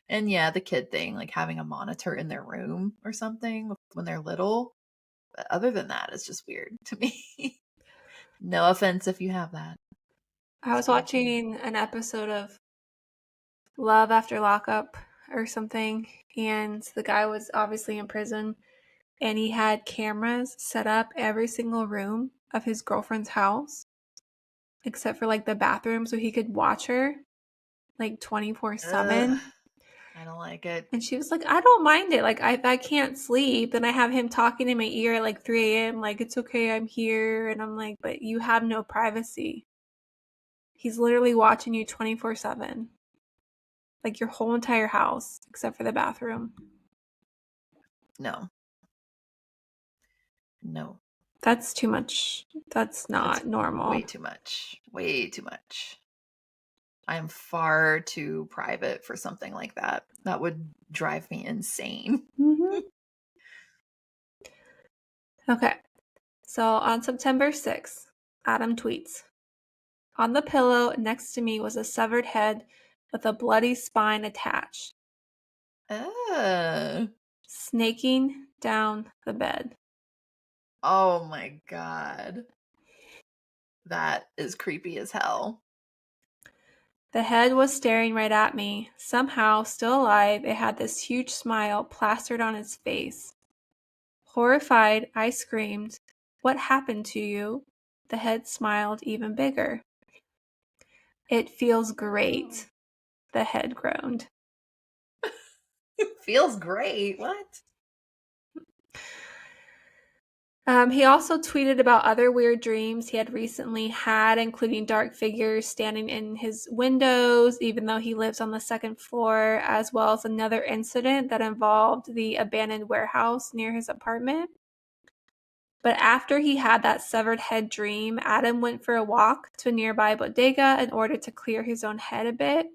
and yeah, the kid thing, like having a monitor in their room or something when they're little. But other than that, it's just weird to me. No offense if you have that. I was watching an episode of Love After Lockup or something, and the guy was obviously in prison, and he had cameras set up every single room of his girlfriend's house, except for like the bathroom, so he could watch her like 24/7. I don't like it. And she was like, I don't mind it. Like, I can't sleep. And I have him talking in my ear at like 3 a.m. Like, it's okay, I'm here. And I'm like, but you have no privacy. He's literally watching you 24/7. Like, your whole entire house, except for the bathroom. No. That's too much. That's not normal. Way too much. Way too much. I am far too private for something like that. That would drive me insane. Mm-hmm. Okay. So on September 6th, Adam tweets, on the pillow next to me was a severed head with a bloody spine attached. Snaking down the bed. Oh my God. That is creepy as hell. The head was staring right at me. Somehow, still alive, it had this huge smile plastered on its face. Horrified, I screamed, "What happened to you?" The head smiled even bigger. "It feels great," the head groaned. It feels great? What? He also tweeted about other weird dreams he had recently had, including dark figures standing in his windows, even though he lives on the second floor, as well as another incident that involved the abandoned warehouse near his apartment. But after he had that severed head dream, Adam went for a walk to a nearby bodega in order to clear his own head a bit.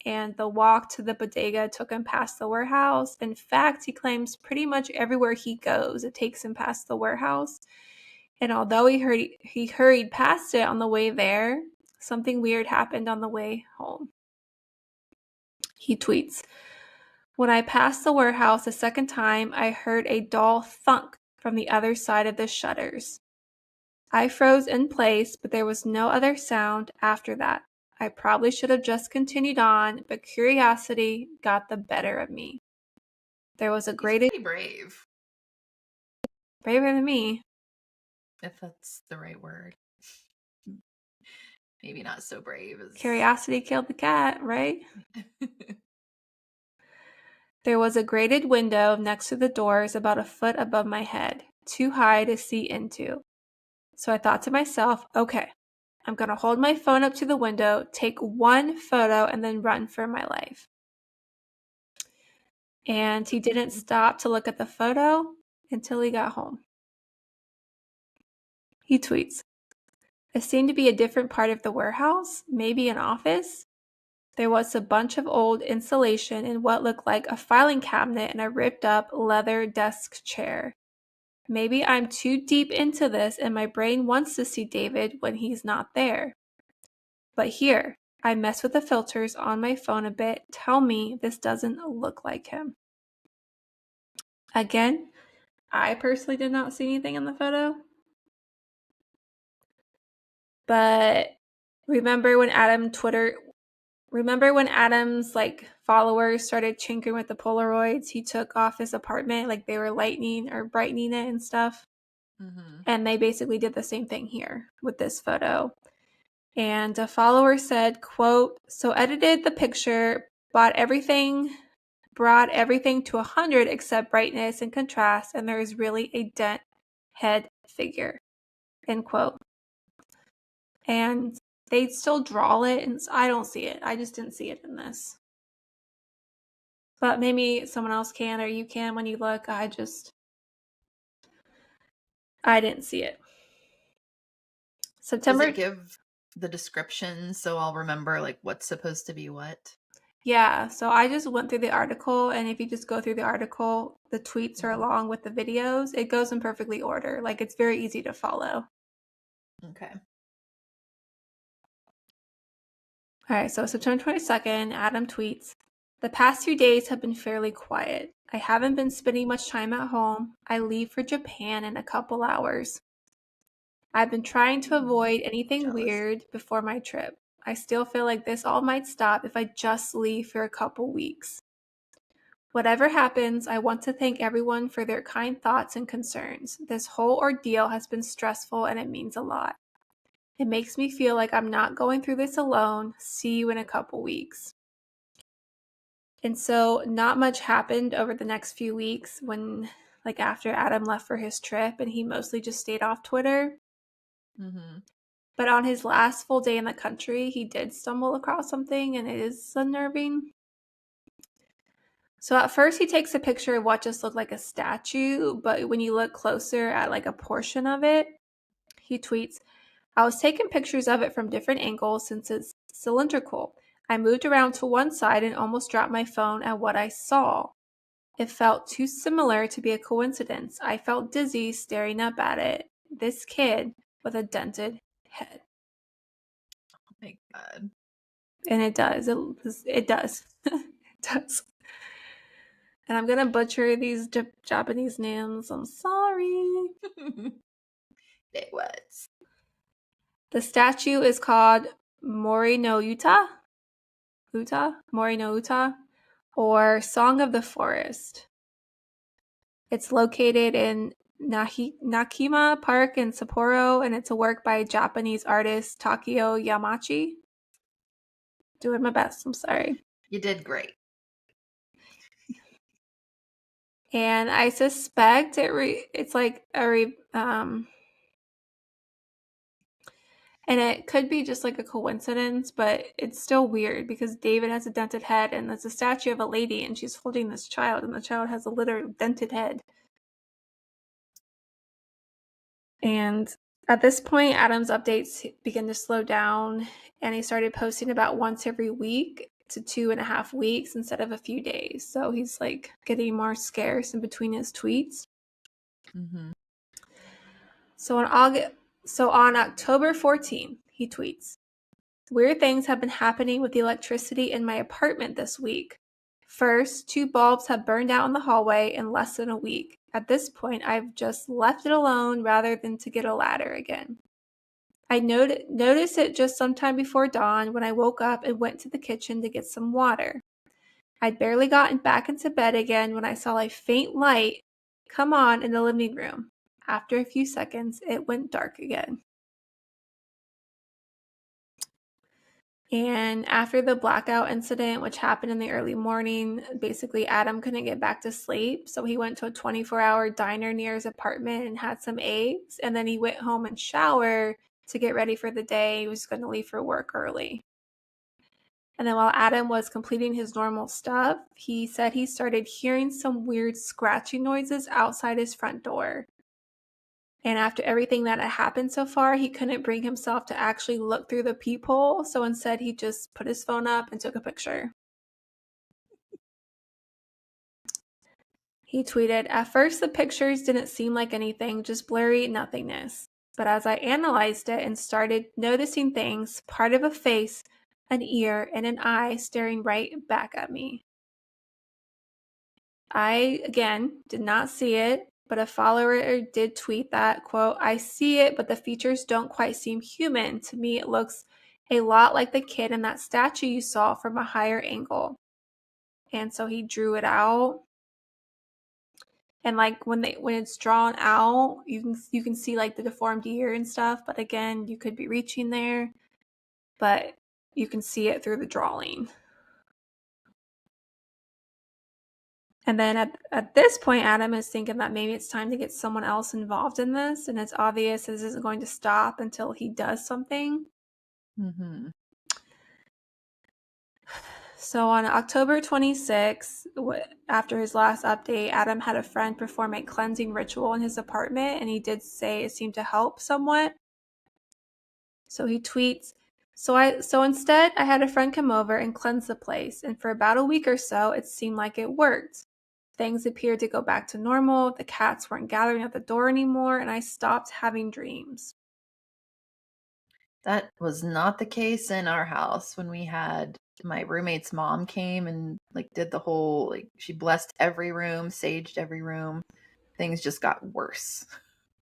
And the walk to the bodega took him past the warehouse. In fact, he claims pretty much everywhere he goes, it takes him past the warehouse. And although he hurried past it on the way there, something weird happened on the way home. He tweets, when I passed the warehouse a second time, I heard a dull thunk from the other side of the shutters. I froze in place, but there was no other sound after that. I probably should have just continued on, but curiosity got the better of me. There was a great... He's pretty brave. Braver than me. If that's the right word. Maybe not so brave as... Curiosity killed the cat, right? There was a grated window next to the doors about a foot above my head, too high to see into. So I thought to myself, okay, I'm going to hold my phone up to the window, take one photo, and then run for my life. And he didn't stop to look at the photo until he got home. He tweets, it seemed to be a different part of the warehouse, maybe an office. There was a bunch of old insulation in what looked like a filing cabinet and a ripped up leather desk chair. Maybe I'm too deep into this and my brain wants to see David when he's not there. But here, I mess with the filters on my phone a bit. Tell me this doesn't look like him. Again, I personally did not see anything in the photo. But remember when Adam's like followers started tinkering with the Polaroids he took off his apartment, like they were lightening or brightening it and stuff? And they basically did the same thing here with this photo. And a follower said, quote, "So edited the picture, brought everything to 100 except brightness and contrast, and there is really a dent head figure," end quote. And they still draw it, and I don't see it. I just didn't see it in this. But maybe someone else can, or you can when you look. I didn't see it. September. Does it give the description so I'll remember like what's supposed to be what? Yeah, so I just went through the article, and if you just go through the article, the tweets are along with the videos. It goes in perfectly order. Like, it's very easy to follow. Okay. All right, so September 22nd, Adam tweets, "The past few days have been fairly quiet. I haven't been spending much time at home. I leave for Japan in a couple hours. I've been trying to avoid anything weird before my trip. I still feel like this all might stop if I just leave for a couple weeks. Whatever happens, I want to thank everyone for their kind thoughts and concerns. This whole ordeal has been stressful and it means a lot. It makes me feel like I'm not going through this alone. See you in a couple weeks." And so not much happened over the next few weeks when, like, after Adam left for his trip, and he mostly just stayed off Twitter. But on his last full day in the country, he did stumble across something, and it is unnerving. So at first he takes a picture of what just looked like a statue, but when you look closer at like a portion of it, he tweets, "I was taking pictures of it from different angles since it's cylindrical. I moved around to one side and almost dropped my phone at what I saw. It felt too similar to be a coincidence. I felt dizzy staring up at it. This kid with a dented head." Oh my God. And it does. It does. It does. And I'm going to butcher these Japanese names. I'm sorry. It was. The statue is called Mori no Uta, Mori no Uta, or Song of the Forest. It's located in Nakima Park in Sapporo, and it's a work by Japanese artist Takio Yamachi. Doing my best, I'm sorry. You did great. And I suspect it's like and it could be just like a coincidence, but it's still weird because David has a dented head, and there's a statue of a lady, and she's holding this child, and the child has a literal dented head. And at this point, Adam's updates began to slow down, and he started posting about once every week to 2.5 weeks instead of a few days. So he's like getting more scarce in between his tweets. So on October 14th, he tweets, "Weird things have been happening with the electricity in my apartment this week. First, 2 bulbs have burned out in the hallway in less than a week. At this point, I've just left it alone rather than to get a ladder again. I noticed it just sometime before dawn when I woke up and went to the kitchen to get some water. I'd barely gotten back into bed again when I saw a faint light come on in the living room. After a few seconds, it went dark again." And after the blackout incident, which happened in the early morning, basically Adam couldn't get back to sleep. So he went to a 24-hour diner near his apartment and had some eggs. And then he went home and showered to get ready for the day. He was going to leave for work early. And then while Adam was completing his normal stuff, he said he started hearing some weird scratching noises outside his front door. And after everything that had happened so far, he couldn't bring himself to actually look through the peephole. So instead, he just put his phone up and took a picture. He tweeted, "At first, the pictures didn't seem like anything, just blurry nothingness. But as I analyzed it and started noticing things, part of a face, an ear, and an eye staring right back at me. I, again, did not see it, but a follower did tweet that, quote, "I see it, but the features don't quite seem human. To me, it looks a lot like the kid in that statue you saw from a higher angle." And so he drew it out. And like when it's drawn out, you can see like the deformed ear and stuff. But again, you could be reaching there, but you can see it through the drawing. And then at this point, Adam is thinking that maybe it's time to get someone else involved in this. And it's obvious this isn't going to stop until he does something. Mm-hmm. So on October 26th, after his last update, Adam had a friend perform a cleansing ritual in his apartment, and he did say it seemed to help somewhat. So he tweets, So instead, I had a friend come over and cleanse the place, and for about a week or so, it seemed like it worked. Things appeared to go back to normal, the cats weren't gathering at the door anymore, and I stopped having dreams. That was not the case in our house when we had my roommate's mom came and like did the whole, like, she blessed every room, saged every room. Things just got worse.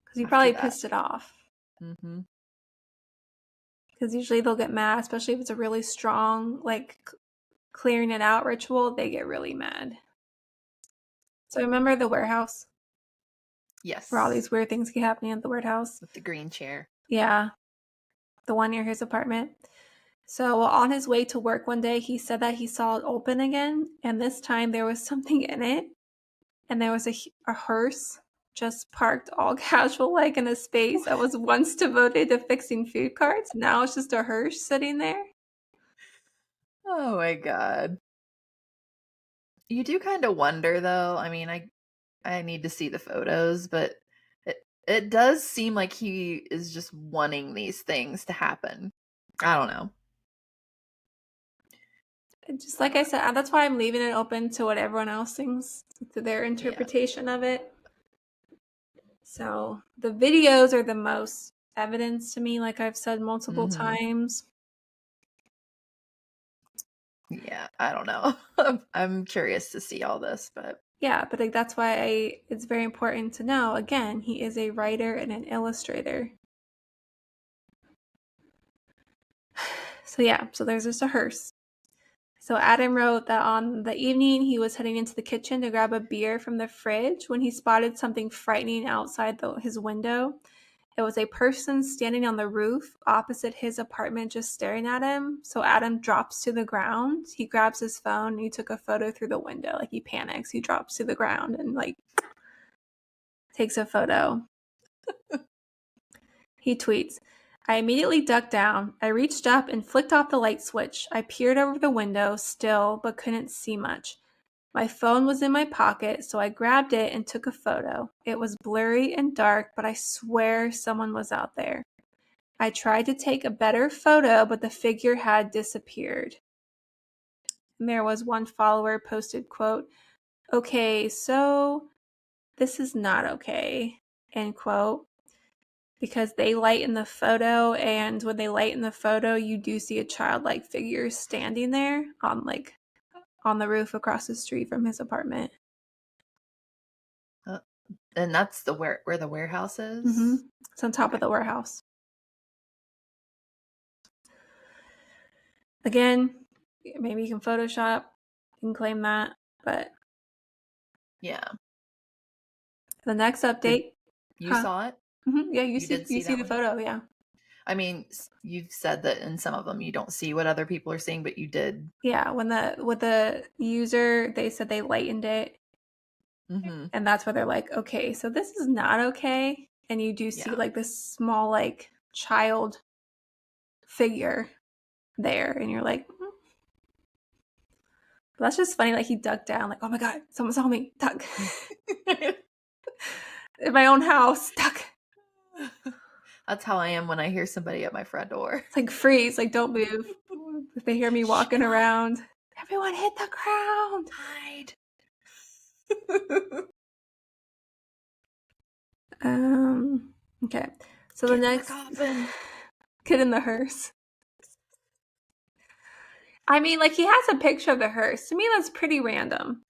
Because he probably pissed it off. Mm-hmm. Because usually they'll get mad, especially if it's a really strong, like, clearing it out ritual, they get really mad. So remember the warehouse? Yes. Where all these weird things keep happening at the warehouse? With the green chair. Yeah. The one near his apartment. So on his way to work one day, he said that he saw it open again, and this time there was something in it, and there was a hearse just parked all casual like in a space that was once devoted to fixing food carts. Now it's just a hearse sitting there. Oh my god. You do kind of wonder though. I mean, I need to see the photos, but it does seem like he is just wanting these things to happen. I don't know. Just like I said, that's why I'm leaving it open to what everyone else thinks, to their interpretation of it. So the videos are the most evidence to me, like I've said multiple times. Yeah, I don't know. I'm curious to see all this, but yeah, but like that's why it's very important to know. Again, he is a writer and an illustrator. So yeah, so there's just a hearse. So Adam wrote that on the evening he was heading into the kitchen to grab a beer from the fridge when he spotted something frightening outside his window. It was a person standing on the roof opposite his apartment just staring at him. So Adam drops to the ground. He grabs his phone and he took a photo through the window. Like he panics. He drops to the ground and like takes a photo. He tweets, I immediately ducked down. I reached up and flicked off the light switch. I peered over the window still, but couldn't see much. My phone was in my pocket, so I grabbed it and took a photo. It was blurry and dark, but I swear someone was out there. I tried to take a better photo, but the figure had disappeared. And there was one follower posted, quote, okay, so this is not okay, end quote. Because they lighten the photo, and when they lighten the photo, you do see a childlike figure standing there on the roof across the street from his apartment. And that's where the warehouse is? Mm-hmm. It's on top of the warehouse. Again, maybe you can Photoshop, you can claim that, but yeah. The next update. You saw it? Mm-hmm. Yeah, you see the photo, yeah. I mean, you've said that in some of them you don't see what other people are seeing, but you did. Yeah, with the user, they said they lightened it. Mm-hmm. And that's where they're like, okay, so this is not okay. And you do see like this small like child figure there, and you're like, that's just funny. Like he ducked down, like, oh my god, someone saw me, duck. In my own house, duck. That's how I am when I hear somebody at my front door. It's like freeze, like don't move. If they hear me walking around, everyone hit the ground. Hide. Okay. So the next kid in the hearse. I mean, like he has a picture of the hearse. To me, that's pretty random.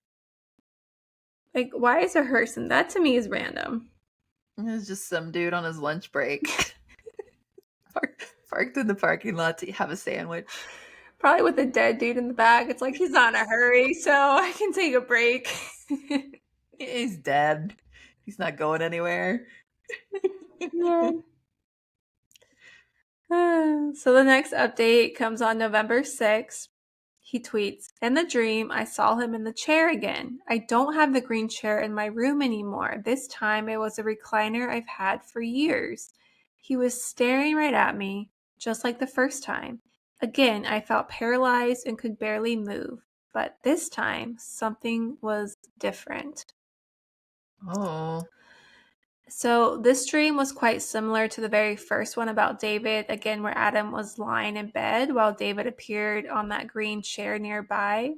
Like, why is a hearse? And that to me is random. It's just some dude on his lunch break. Parked in the parking lot to have a sandwich. Probably with a dead dude in the back. It's like he's not in a hurry, so I can take a break. He's dead. He's not going anywhere. Yeah. So the next update comes on November 6th. He tweets, "In the dream, I saw him in the chair again. I don't have the green chair in my room anymore. This time it was a recliner I've had for years. He was staring right at me, just like the first time. Again, I felt paralyzed and could barely move. But this time, something was different." Oh. So this dream was quite similar to the very first one about David, again, where Adam was lying in bed while David appeared on that green chair nearby.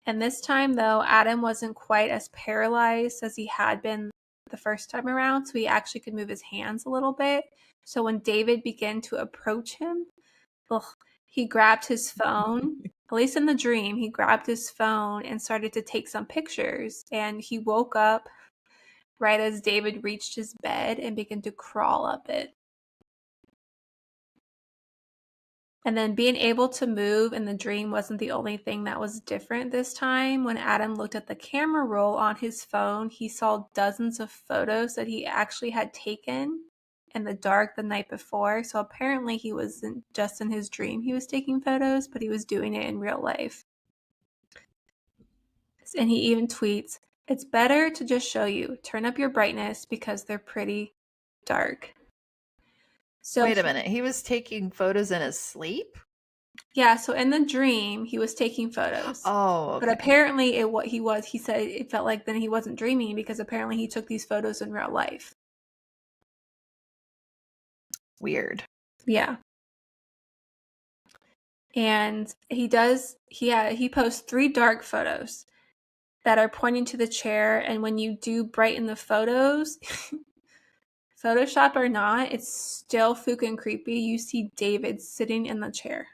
And this time, though, Adam wasn't quite as paralyzed as he had been the first time around, so he actually could move his hands a little bit. So when David began to approach him, he grabbed his phone. At least in the dream, he grabbed his phone and started to take some pictures. And he woke up right as David reached his bed and began to crawl up it. And then being able to move in the dream wasn't the only thing that was different this time. When Adam looked at the camera roll on his phone, he saw dozens of photos that he actually had taken in the dark the night before. So apparently he wasn't just in his dream he was taking photos, but he was doing it in real life. And he even tweets, "It's better to just show you. Turn up your brightness because they're pretty dark." So wait a minute. He was taking photos in his sleep? Yeah, so in the dream, he was taking photos. Oh, okay. But apparently he said it felt like then he wasn't dreaming because apparently he took these photos in real life. Weird. Yeah. And he posts 3 dark photos that are pointing to the chair, and when you do brighten the photos, Photoshop or not, it's still fucking creepy. You see David sitting in the chair.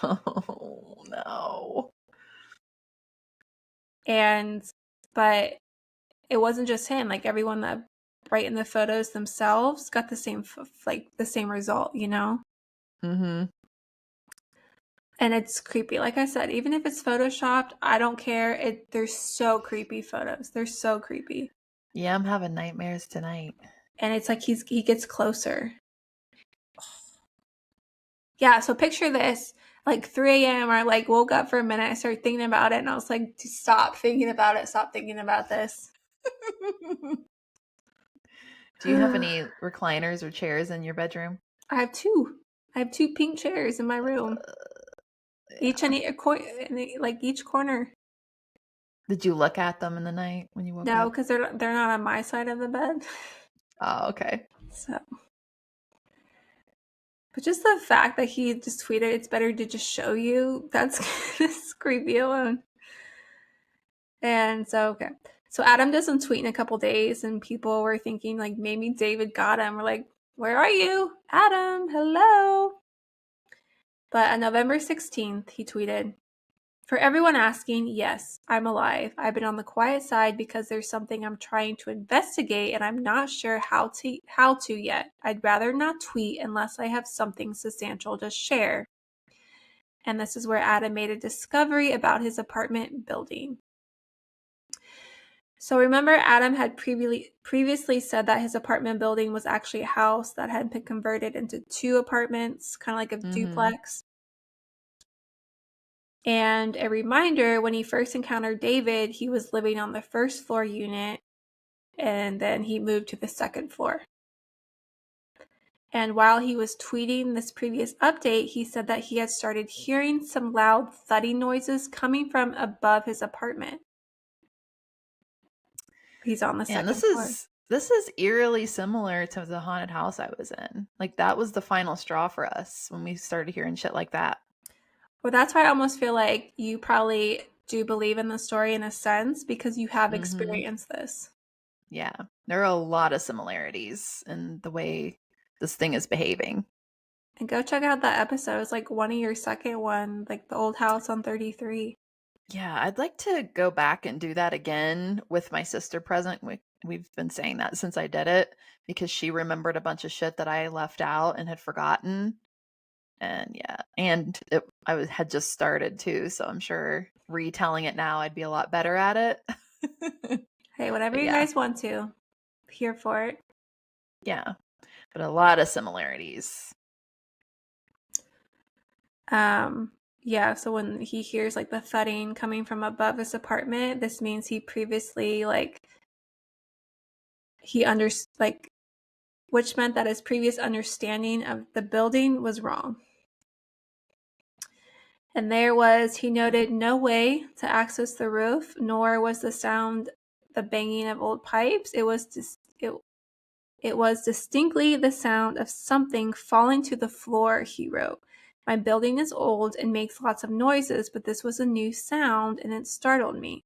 Oh, no. But it wasn't just him. Like, everyone that brightened the photos themselves got the same, the same result, you know? Mm-hmm. And it's creepy. Like I said, even if it's photoshopped, I don't care. They're so creepy photos. They're so creepy. Yeah, I'm having nightmares tonight. And it's like he gets closer. Yeah, so picture this. Like 3 a.m. I like woke up for a minute. I started thinking about it, and I was like, stop thinking about it. Stop thinking about this. Do you have any recliners or chairs in your bedroom? I have 2. I have 2 pink chairs in my room. Each corner. Did you look at them in the night when you woke up? No, because they're not on my side of the bed. Oh, okay. So, but just the fact that he just tweeted, "It's better to just show you," that's creepy alone. And so, okay. So Adam doesn't tweet in a couple days, and people were thinking like maybe David got him. We're like, "Where are you, Adam? Hello." But on November 16th, he tweeted, "For everyone asking, yes, I'm alive. I've been on the quiet side because there's something I'm trying to investigate and I'm not sure how to yet. I'd rather not tweet unless I have something substantial to share." And this is where Adam made a discovery about his apartment building. So remember, Adam had previously said that his apartment building was actually a house that had been converted into 2 apartments, kind of like a duplex. And a reminder, when he first encountered David, he was living on the 1st floor unit, and then he moved to the 2nd floor. And while he was tweeting this previous update, he said that he had started hearing some loud thudding noises coming from above his apartment. He's on the 2nd floor. This is eerily similar to the haunted house I was in. Like, that was the final straw for us when we started hearing shit like that. Well, that's why I almost feel like you probably do believe in the story in a sense because you have experienced this. Yeah, there are a lot of similarities in the way this thing is behaving. And go check out that episode. It's like one of your second one, like the old house on 33. Yeah, I'd like to go back and do that again with my sister present. We've been saying that since I did it because she remembered a bunch of shit that I left out and had forgotten. And yeah, and I had just started too, so I'm sure retelling it now I'd be a lot better at it. Hey, whatever you guys want to. here for it. Yeah, but a lot of similarities. Yeah, so when he hears like the thudding coming from above his apartment, this means he previously which meant that his previous understanding of the building was wrong. And he noted no way to access the roof, nor was the sound the banging of old pipes. It was distinctly the sound of something falling to the floor, he wrote. My building is old and makes lots of noises, but this was a new sound and it startled me.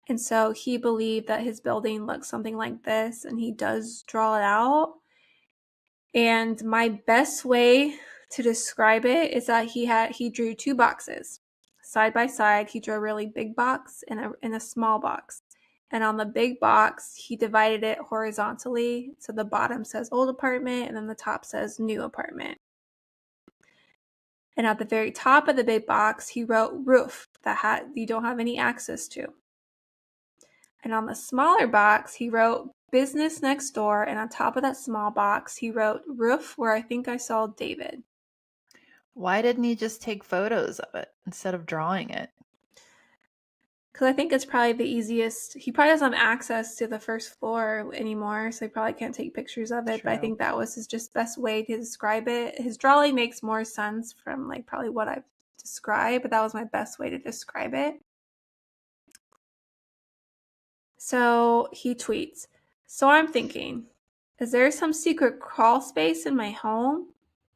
And so he believed that his building looked something like this, and he does draw it out. And my best way to describe it is that he drew two boxes. Side by side, he drew a really big box and a small box. And on the big box, he divided it horizontally. So the bottom says old apartment, and then the top says new apartment. And at the very top of the big box, he wrote roof that you don't have any access to. And on the smaller box, he wrote business next door. And on top of that small box, he wrote roof where I think I saw David. Why didn't he just take photos of it instead of drawing it? Because I think it's probably the easiest. He probably doesn't have access to the first floor anymore, so he probably can't take pictures of it. True. But I think that was his just best way to describe it. His drawing makes more sense from probably what I've described, but that was my best way to describe it. So he tweets, so I'm thinking, is there some secret crawl space in my home?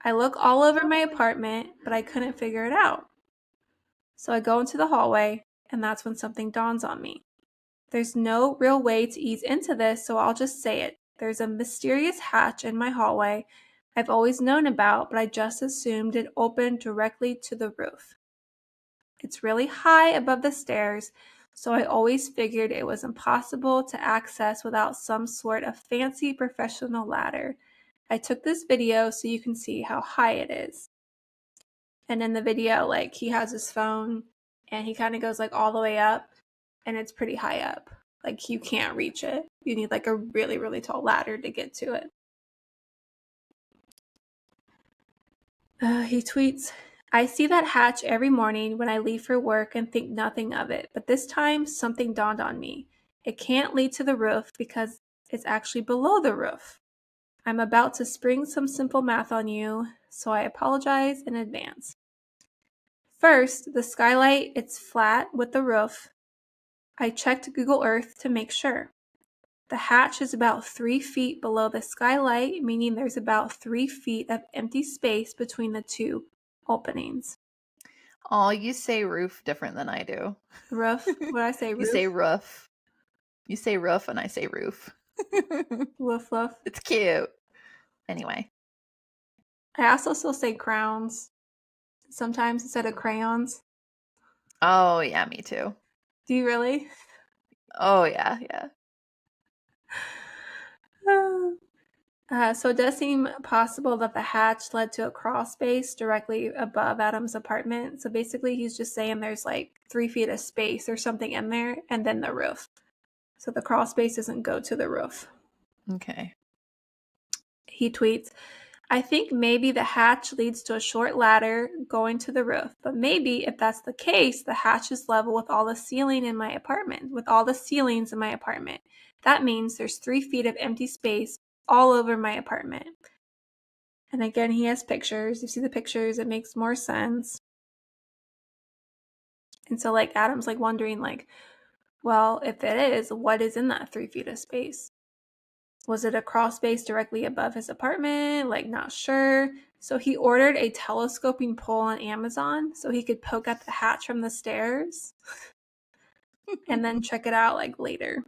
I look all over my apartment, but I couldn't figure it out. So I go into the hallway, and that's when something dawns on me. There's no real way to ease into this, so I'll just say it. There's a mysterious hatch in my hallway I've always known about, but I just assumed it opened directly to the roof. It's really high above the stairs, so I always figured it was impossible to access without some sort of fancy professional ladder. I took this video so you can see how high it is. And in the video, he has his phone and he kind of goes all the way up, and it's pretty high up. You can't reach it. You need a really, really tall ladder to get to it. He tweets, I see that hatch every morning when I leave for work and think nothing of it, but this time something dawned on me. It can't lead to the roof because it's actually below the roof. I'm about to spring some simple math on you, so I apologize in advance. First, the skylight, it's flat with the roof. I checked Google Earth to make sure. The hatch is about 3 feet below the skylight, meaning there's about 3 feet of empty space between the two openings. Oh, you say roof different than I do. Roof? What did I say? Roof? You say roof. You say roof and I say roof. Woof woof. It's cute. Anyway. I also still say crowns sometimes instead of crayons. Oh, yeah, me too. Do you really? Oh, yeah. So it does seem possible that the hatch led to a crawl space directly above Adam's apartment. So basically he's just saying there's 3 feet of space or something in there, and then the roof. So the crawl space doesn't go to the roof. Okay. He tweets, I think maybe the hatch leads to a short ladder going to the roof, but maybe if that's the case, the hatch is level with all the ceilings in my apartment. That means there's 3 feet of empty space all over my apartment. And again, he has pictures. You see the pictures, it makes more sense. And so Adam's wondering well, if it is, what is in that 3 feet of space? Was it a crawl space directly above his apartment? Not sure. So he ordered a telescoping pole on Amazon so he could poke at the hatch from the stairs and then check it out later.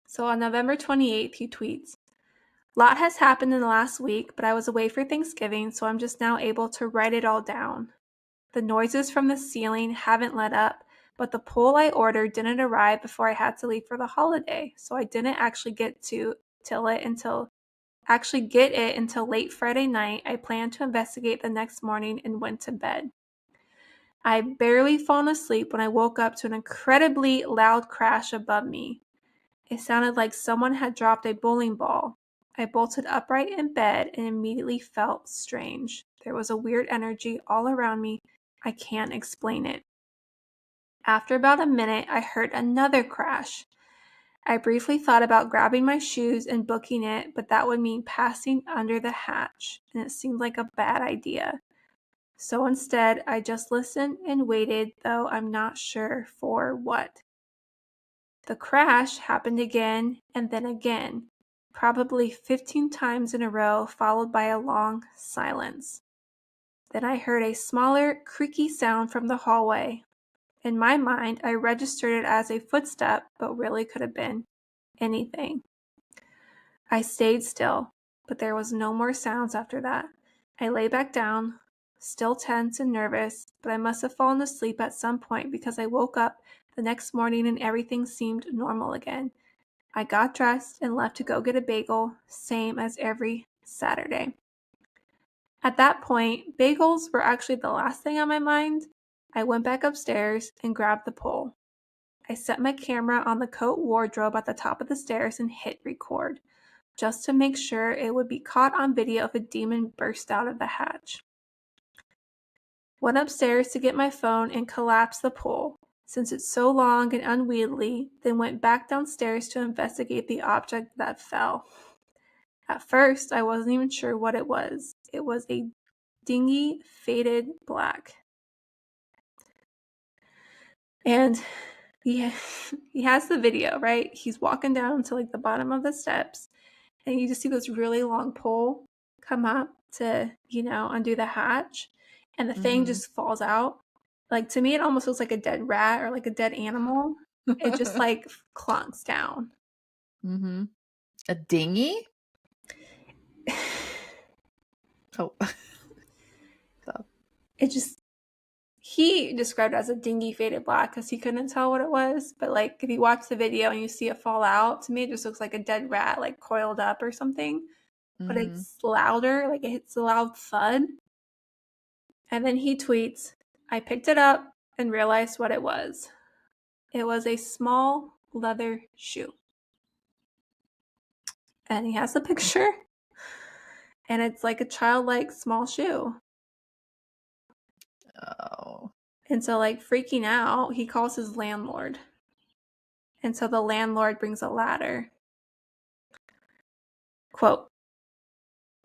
So on November 28th, he tweets, lot has happened in the last week, but I was away for Thanksgiving, so I'm just now able to write it all down. The noises from the ceiling haven't let up, but the pole I ordered didn't arrive before I had to leave for the holiday, so I didn't actually get it until late Friday night. I planned to investigate the next morning and went to bed. I barely fallen asleep when I woke up to an incredibly loud crash above me. It sounded like someone had dropped a bowling ball. I bolted upright in bed and immediately felt strange. There was a weird energy all around me. I can't explain it. After about a minute, I heard another crash. I briefly thought about grabbing my shoes and booking it, but that would mean passing under the hatch, and it seemed like a bad idea. So instead, I just listened and waited, though I'm not sure for what. The crash happened again and then again, probably 15 times in a row, followed by a long silence. Then I heard a smaller, creaky sound from the hallway. In my mind, I registered it as a footstep, but really could have been anything. I stayed still, but there was no more sounds after that. I lay back down, still tense and nervous, but I must have fallen asleep at some point because I woke up the next morning and everything seemed normal again. I got dressed and left to go get a bagel, same as every Saturday. At that point, bagels were actually the last thing on my mind. I went back upstairs and grabbed the pole. I set my camera on the coat wardrobe at the top of the stairs and hit record, just to make sure it would be caught on video if a demon burst out of the hatch. Went upstairs to get my phone and collapsed the pole, since it's so long and unwieldy, then went back downstairs to investigate the object that fell. At first, I wasn't even sure what it was. It was a dingy, faded black. And he has the video, right? He's walking down to like the bottom of the steps, and you just see this really long pole come up to, undo the hatch, and the thing just falls out. Like, to me, it almost looks like a dead rat or like a dead animal. It just like clunks down. Mm-hmm. A dinghy? Oh. So. He described it as a dingy faded black because he couldn't tell what it was. But like, if you watch the video and you see it fall out, to me it just looks like a dead rat, like coiled up or something. Mm-hmm. But it's louder, like it's a loud thud. And then he tweets, I picked it up and realized what it was. It was a small leather shoe. And he has a picture. And it's like a childlike small shoe. Oh. And so, like, freaking out, he calls his landlord. And so the landlord brings a ladder. Quote,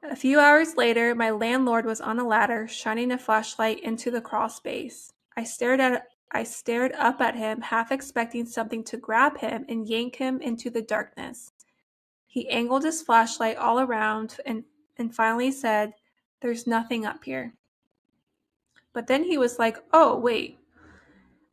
a few hours later, my landlord was on a ladder, shining a flashlight into the crawl space. I stared up at him, half expecting something to grab him and yank him into the darkness. He angled his flashlight all around and finally said, there's nothing up here. But then he was like, oh, wait.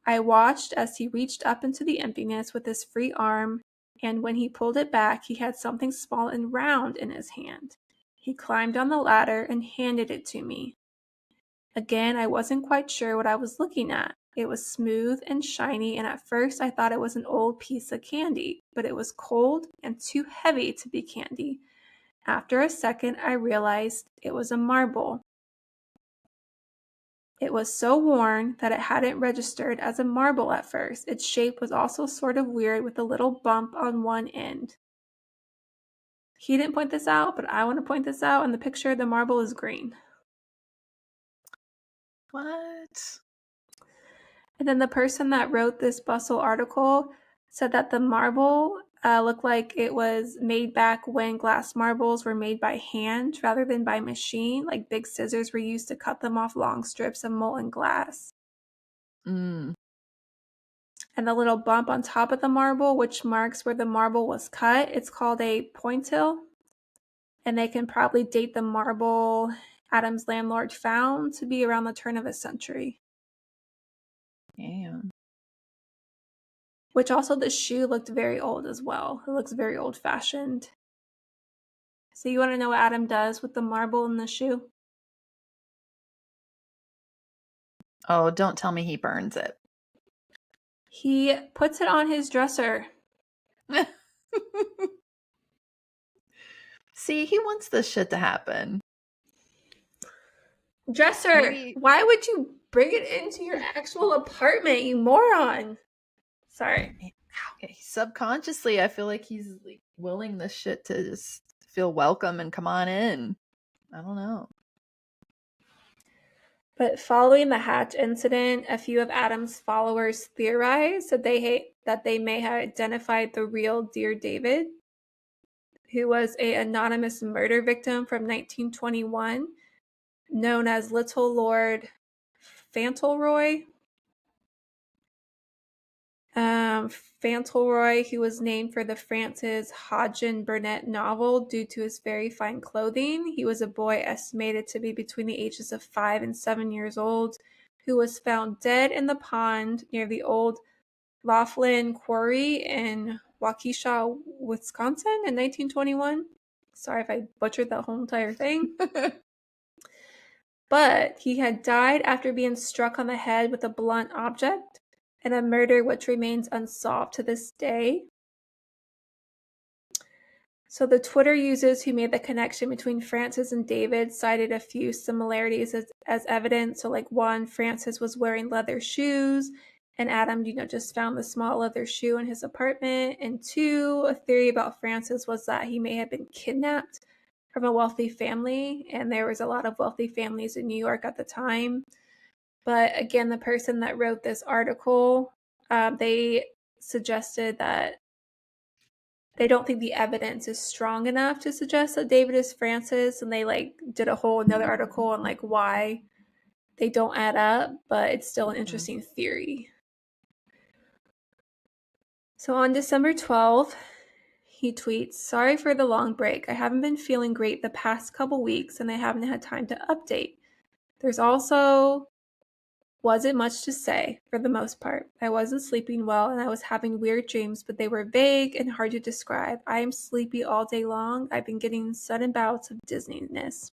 I watched as he reached up into the emptiness with his free arm, and when he pulled it back, he had something small and round in his hand. He climbed on the ladder and handed it to me. Again, I wasn't quite sure what I was looking at. It was smooth and shiny, and at first I thought it was an old piece of candy, but it was cold and too heavy to be candy. After a second, I realized it was a marble. It was so worn that it hadn't registered as a marble at first. Its shape was also sort of weird with a little bump on one end. He didn't point this out, but I want to point this out. In the picture, the marble is green. What? And then the person that wrote this Bustle article said that the marble looked like it was made back when glass marbles were made by hand rather than by machine. Like big scissors were used to cut them off long strips of molten glass. Mm. And the little bump on top of the marble, which marks where the marble was cut, it's called a pointille. And they can probably date the marble Adam's landlord found to be around the turn of a century. Damn. Which also the shoe looked very old as well. It looks very old-fashioned. So you want to know what Adam does with the marble in the shoe? Oh, don't tell me he burns it. He puts it on his dresser. See, he wants this shit to happen. Dresser! Maybe. Why would you bring it into your actual apartment, you moron? Sorry. Subconsciously, I feel like he's like willing this shit to just feel welcome and come on in. I don't know. But following the Hatch incident, a few of Adam's followers theorized that they may have identified the real Dear David, who was an anonymous murder victim from 1921, known as Little Lord Fauntleroy. Fauntleroy, who was named for the Frances Hodgson Burnett novel due to his very fine clothing. He was a boy estimated to be between the ages of 5 and 7 years old, who was found dead in the pond near the old Laughlin Quarry in Waukesha, Wisconsin in 1921. Sorry if I butchered that whole entire thing. But he had died after being struck on the head with a blunt object, in a murder which remains unsolved to this day. So the Twitter users who made the connection between Frances and David cited a few similarities as evidence. So like one, Frances was wearing leather shoes, and Adam, just found the small leather shoe in his apartment. And two, a theory about Frances was that he may have been kidnapped from a wealthy family, and there was a lot of wealthy families in New York at the time. But again, the person that wrote this article, they suggested that they don't think the evidence is strong enough to suggest that David is Frances, and they did a whole another article on why they don't add up, but it's still an interesting theory. So on December 12th, he tweets, "Sorry for the long break. I haven't been feeling great the past couple weeks, and I haven't had time to update. There's also wasn't much to say, for the most part. I wasn't sleeping well, and I was having weird dreams, but they were vague and hard to describe. I am sleepy all day long. I've been getting sudden bouts of dizziness."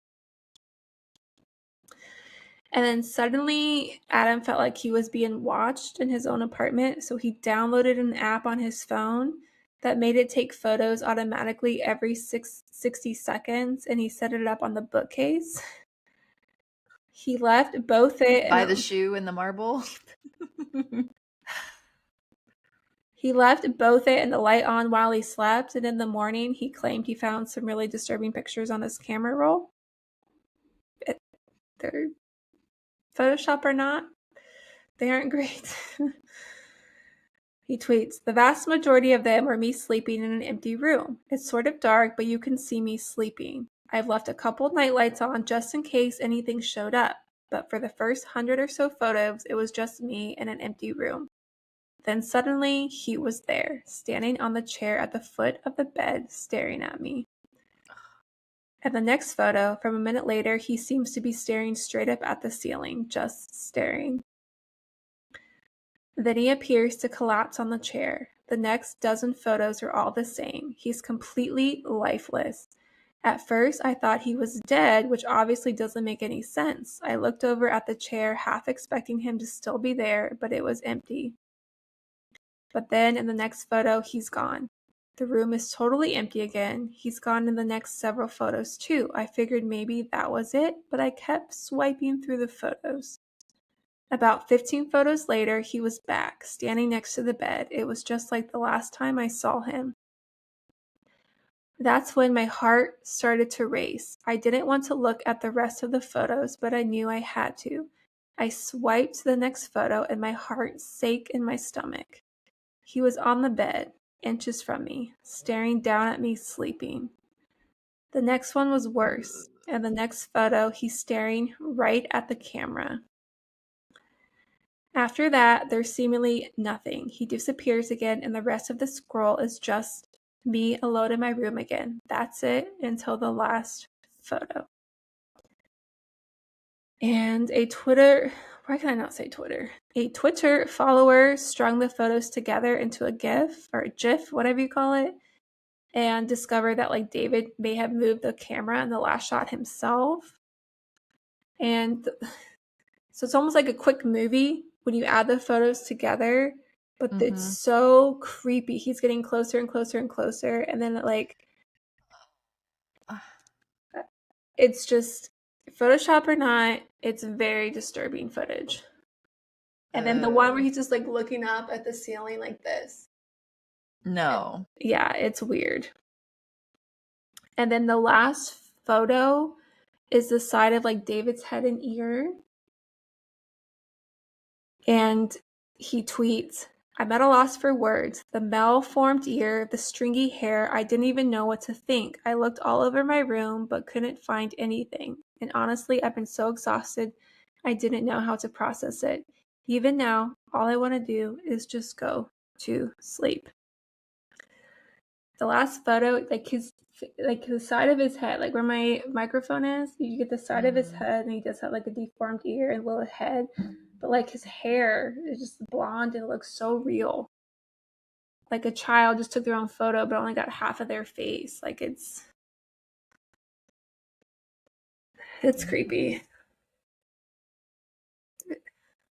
And then suddenly, Adam felt like he was being watched in his own apartment, so he downloaded an app on his phone that made it take photos automatically every 60 seconds, and he set it up on the bookcase. He left both it by the shoe and the marble. He left both it and the light on while he slept, and in the morning he claimed he found some really disturbing pictures on his camera roll. They're Photoshop or not, they aren't great. He tweets, "The vast majority of them are me sleeping in an empty room. It's sort of dark, but you can see me sleeping. I've left a couple night lights on just in case anything showed up, but for the first 100 or so photos, it was just me in an empty room. Then suddenly, he was there, standing on the chair at the foot of the bed, staring at me. And the next photo, from a minute later, he seems to be staring straight up at the ceiling, just staring. Then he appears to collapse on the chair. The next dozen photos are all the same. He's completely lifeless. At first, I thought he was dead, which obviously doesn't make any sense. I looked over at the chair, half expecting him to still be there, but it was empty. But then in the next photo, he's gone. The room is totally empty again. He's gone in the next several photos too. I figured maybe that was it, but I kept swiping through the photos. About 15 photos later, he was back, standing next to the bed. It was just like the last time I saw him. That's when my heart started to race. I didn't want to look at the rest of the photos, but I knew I had to. I swiped to the next photo and my heart sank in my stomach. He was on the bed, inches from me, staring down at me sleeping. The next one was worse, and the next photo, he's staring right at the camera. After that, there's seemingly nothing. He disappears again, and the rest of the scroll is just me alone in my room again. That's it until the last photo." And a Twitter follower strung the photos together into a GIF or a GIF, whatever you call it, and discovered that David may have moved the camera in the last shot himself. And so it's almost like a quick movie when you add the photos together, but it's so creepy. He's getting closer and closer and closer, and then it's just, Photoshop or not, it's very disturbing footage. And then the one where he's just looking up at the ceiling like this. No. Yeah, it's weird. And then the last photo is the side of like David's head and ear. And he tweets, I'm at a loss for words. The malformed ear, the stringy hair, I didn't even know what to think. I looked all over my room but couldn't find anything. And honestly, I've been so exhausted, I didn't know how to process it. Even now, all I want to do is just go to sleep. The last photo, like the side of his head, like where my microphone is, you get the side of his head, and he does have like a deformed ear and little head, but like his hair is just blonde and it looks so real. Like a child just took their own photo but only got half of their face. Like it's creepy.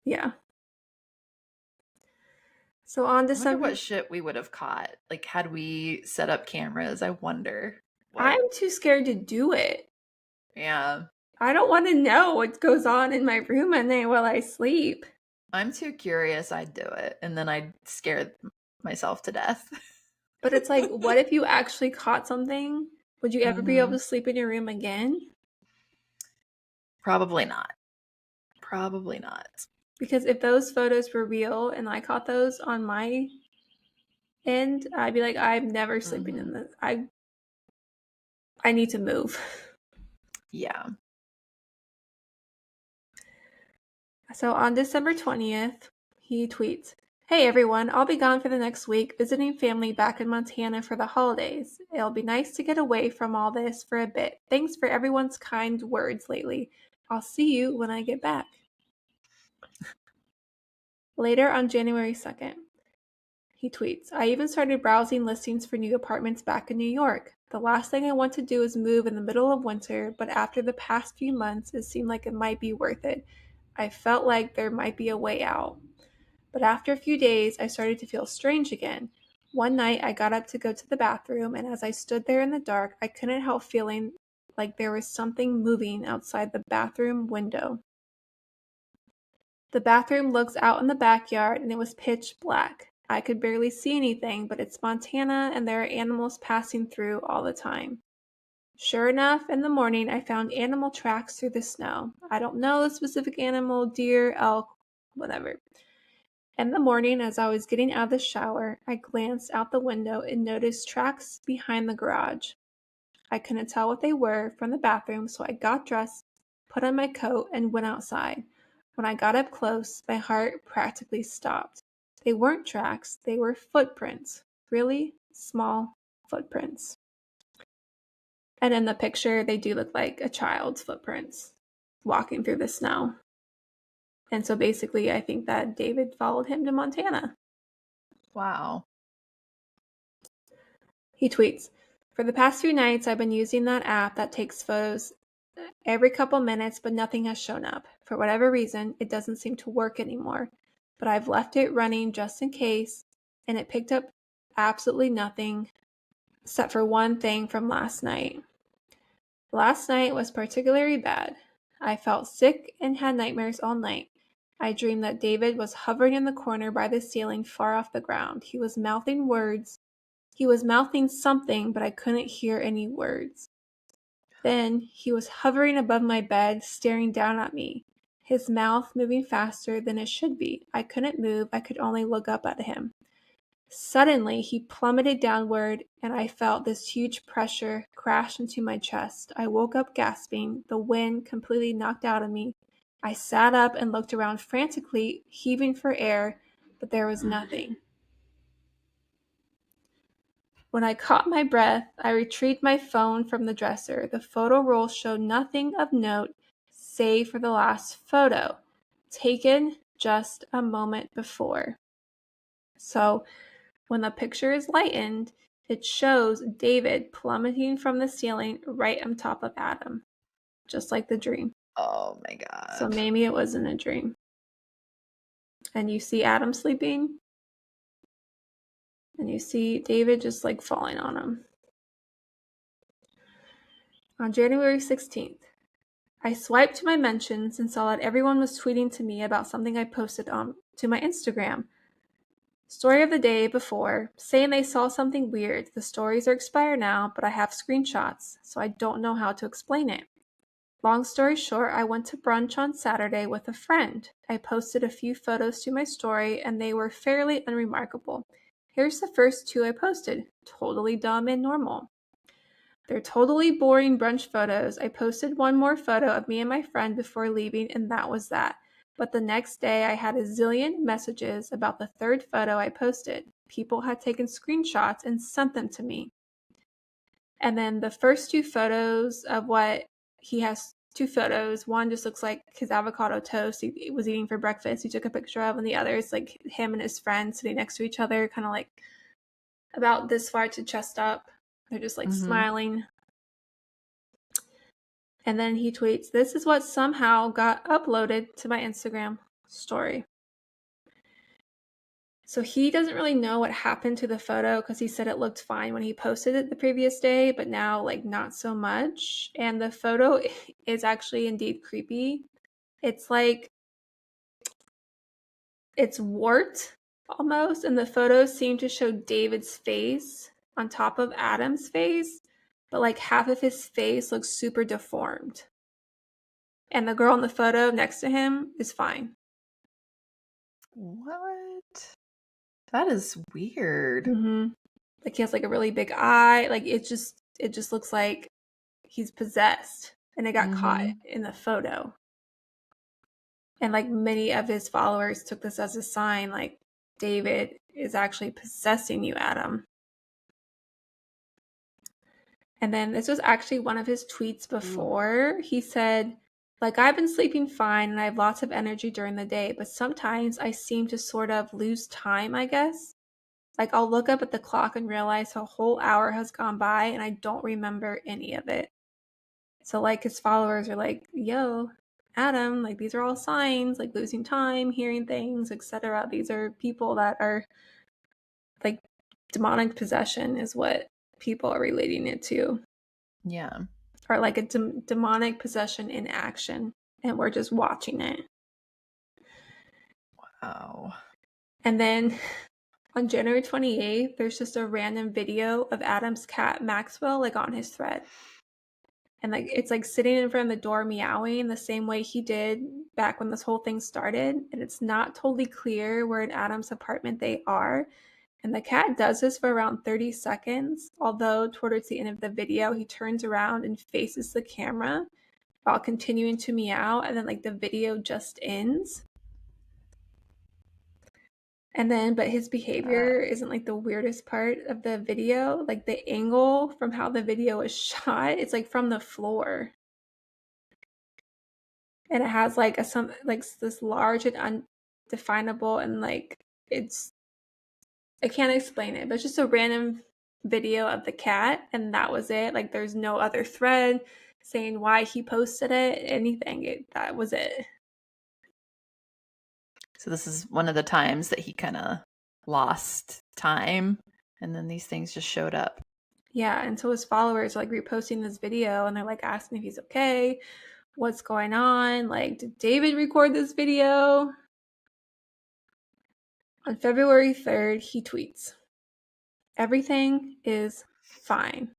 Yeah. So on December, I wonder what shit we would have caught. Like, had we set up cameras, I wonder. I'm too scared to do it. Yeah. I don't want to know what goes on in my room at night while I sleep. I'm too curious I'd do it, and then I'd scare myself to death. But it's like, what if you actually caught something? Would you ever be able to sleep in your room again? Probably not. Probably not. Because if those photos were real and I caught those on my end, I'd be like, I'm never sleeping in this. I need to move. Yeah. So on December 20th, he tweets, Hey everyone, I'll be gone for the next week visiting family back in Montana for the holidays. It'll be nice to get away from all this for a bit. Thanks for everyone's kind words lately. I'll see you when I get back. Later on January 2nd, he tweets, I even started browsing listings for new apartments back in New York. The last thing I want to do is move in the middle of winter, but after the past few months, it seemed like it might be worth it. I felt like there might be a way out. But after a few days, I started to feel strange again. One night, I got up to go to the bathroom, and as I stood there in the dark, I couldn't help feeling like there was something moving outside the bathroom window. The bathroom looks out in the backyard, and it was pitch black. I could barely see anything, but it's Montana, and there are animals passing through all the time. Sure enough, in the morning, I found animal tracks through the snow. I don't know the specific animal, deer, elk, whatever. In the morning, as I was getting out of the shower, I glanced out the window and noticed tracks behind the garage. I couldn't tell what they were from the bathroom, so I got dressed, put on my coat, and went outside. When I got up close, my heart practically stopped. They weren't tracks, they were footprints. Really small footprints. And in the picture, they do look like a child's footprints walking through the snow. And so basically, I think that David followed him to Montana. Wow. He tweets, For the past few nights, I've been using that app that takes photos every couple minutes, but nothing has shown up. For whatever reason, it doesn't seem to work anymore. But I've left it running just in case, and it picked up absolutely nothing except for one thing from last night. Last night was particularly bad. I felt sick and had nightmares all night. I dreamed that David was hovering in the corner by the ceiling far off the ground. He was mouthing words. He was mouthing something, but I couldn't hear any words. Then he was hovering above my bed, staring down at me, his mouth moving faster than it should be. I couldn't move. I could only look up at him. Suddenly, he plummeted downward, and I felt this huge pressure crash into my chest. I woke up gasping, the wind completely knocked out of me. I sat up and looked around frantically, heaving for air, but there was nothing. When I caught my breath, I retrieved my phone from the dresser. The photo roll showed nothing of note, save for the last photo, taken just a moment before. So, when the picture is lightened, it shows David plummeting from the ceiling right on top of Adam, just like the dream. Oh my god. So maybe it wasn't a dream. And you see Adam sleeping, and you see David just like falling on him. On January 16th, I swiped to my mentions and saw that everyone was tweeting to me about something I posted on to my Instagram. Story of the day before, saying they saw something weird. The stories are expired now, but I have screenshots, so I don't know how to explain it. Long story short, I went to brunch on Saturday with a friend. I posted a few photos to my story, and they were fairly unremarkable. Here's the first 2 I posted. Totally dumb and normal. They're totally boring brunch photos. I posted one more photo of me and my friend before leaving, and that was that. But the next day, I had a zillion messages about the 3rd photo I posted. People had taken screenshots and sent them to me. And then the first 2 photos of what he has 2 photos. One just looks like his avocado toast he was eating for breakfast. He took a picture of, and the other is like him and his friend sitting next to each other, kind of like about this far to chest up. They're just like smiling. And then he tweets, "This is what somehow got uploaded to my Instagram story." So he doesn't really know what happened to the photo because he said it looked fine when he posted it the previous day, but now like not so much. And the photo is actually indeed creepy. It's like it's warped almost, and the photos seem to show David's face on top of Adam's face, but like half of his face looks super deformed. And the girl in the photo next to him is fine. What? That is weird. Like he has like a really big eye. Like it just looks like he's possessed, and it got caught in the photo. And like many of his followers took this as a sign, like David is actually possessing you, Adam. And then this was actually one of his tweets before. He said, like, I've been sleeping fine and I have lots of energy during the day, but sometimes I seem to sort of lose time, I guess. Like, I'll look up at the clock and realize a whole hour has gone by and I don't remember any of it. So, like, his followers are like, yo, Adam, like, these are all signs, like losing time, hearing things, etc. These are people that are, like, demonic possession is what people are relating it to. Yeah. Or like a demonic possession in action, and we're just watching it. Wow. And then on January 28th, there's just a random video of Adam's cat Maxwell like on his thread. And like it's like sitting in front of the door meowing the same way he did back when this whole thing started. And it's not totally clear where in Adam's apartment they are. And the cat does this for around 30 seconds, although towards the end of the video, he turns around and faces the camera while continuing to meow, and then like the video just ends. And then, but his behavior isn't like the weirdest part of the video. Like the angle from how the video is shot, it's like from the floor. And it has like this large and undefinable, and like I can't explain it, but it's just a random video of the cat, and that was it. Like there's no other thread saying why he posted it, anything. That was it. So this is one of the times that he kind of lost time, and then these things just showed up. Yeah, and so his followers are like reposting this video, and they're like asking if he's okay, what's going on, like did David record this video? On February 3rd, he tweets, "Everything is fine."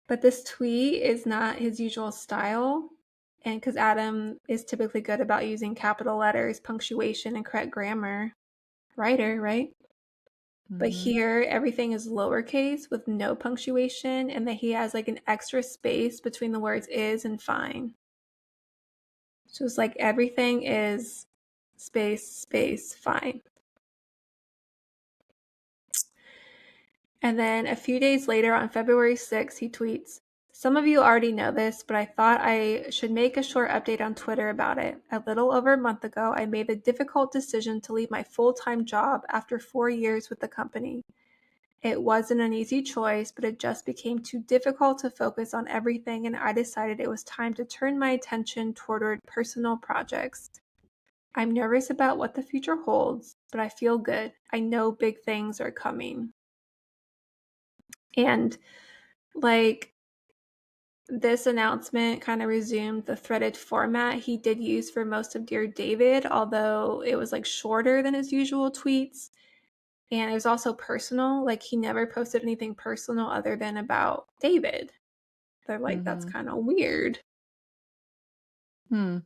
But this tweet is not his usual style, and because Adam is typically good about using capital letters, punctuation, and correct grammar. Writer, right? But here, everything is lowercase with no punctuation, and that he has like an extra space between the words is and fine. So it's like everything is space, fine. And then a few days later, on February 6th, he tweets, "Some of you already know this, but I thought I should make a short update on Twitter about it. A little over a month ago, I made the difficult decision to leave my full-time job after 4 years with the company. It wasn't an easy choice, but it just became too difficult to focus on everything, and I decided it was time to turn my attention toward personal projects. I'm nervous about what the future holds, but I feel good. I know big things are coming." And like this announcement kind of resumed the threaded format he did use for most of Dear David, although it was like shorter than his usual tweets. And it was also personal. Like, he never posted anything personal other than about David. They're like, that's kind of weird. And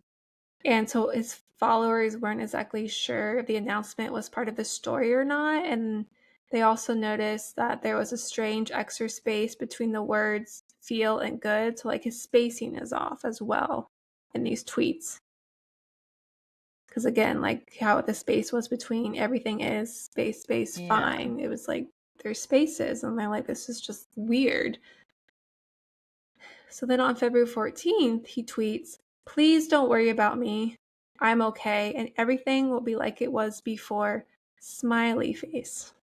so his followers weren't exactly sure if the announcement was part of the story or not. And they also noticed that there was a strange extra space between the words feel and good. So, like, his spacing is off as well in these tweets. Because, again, like how the space was between everything is space, fine. It was like there's spaces. And they're like, this is just weird. So then on February 14th, he tweets, "Please don't worry about me. I'm okay, and everything will be like it was before. Smiley face."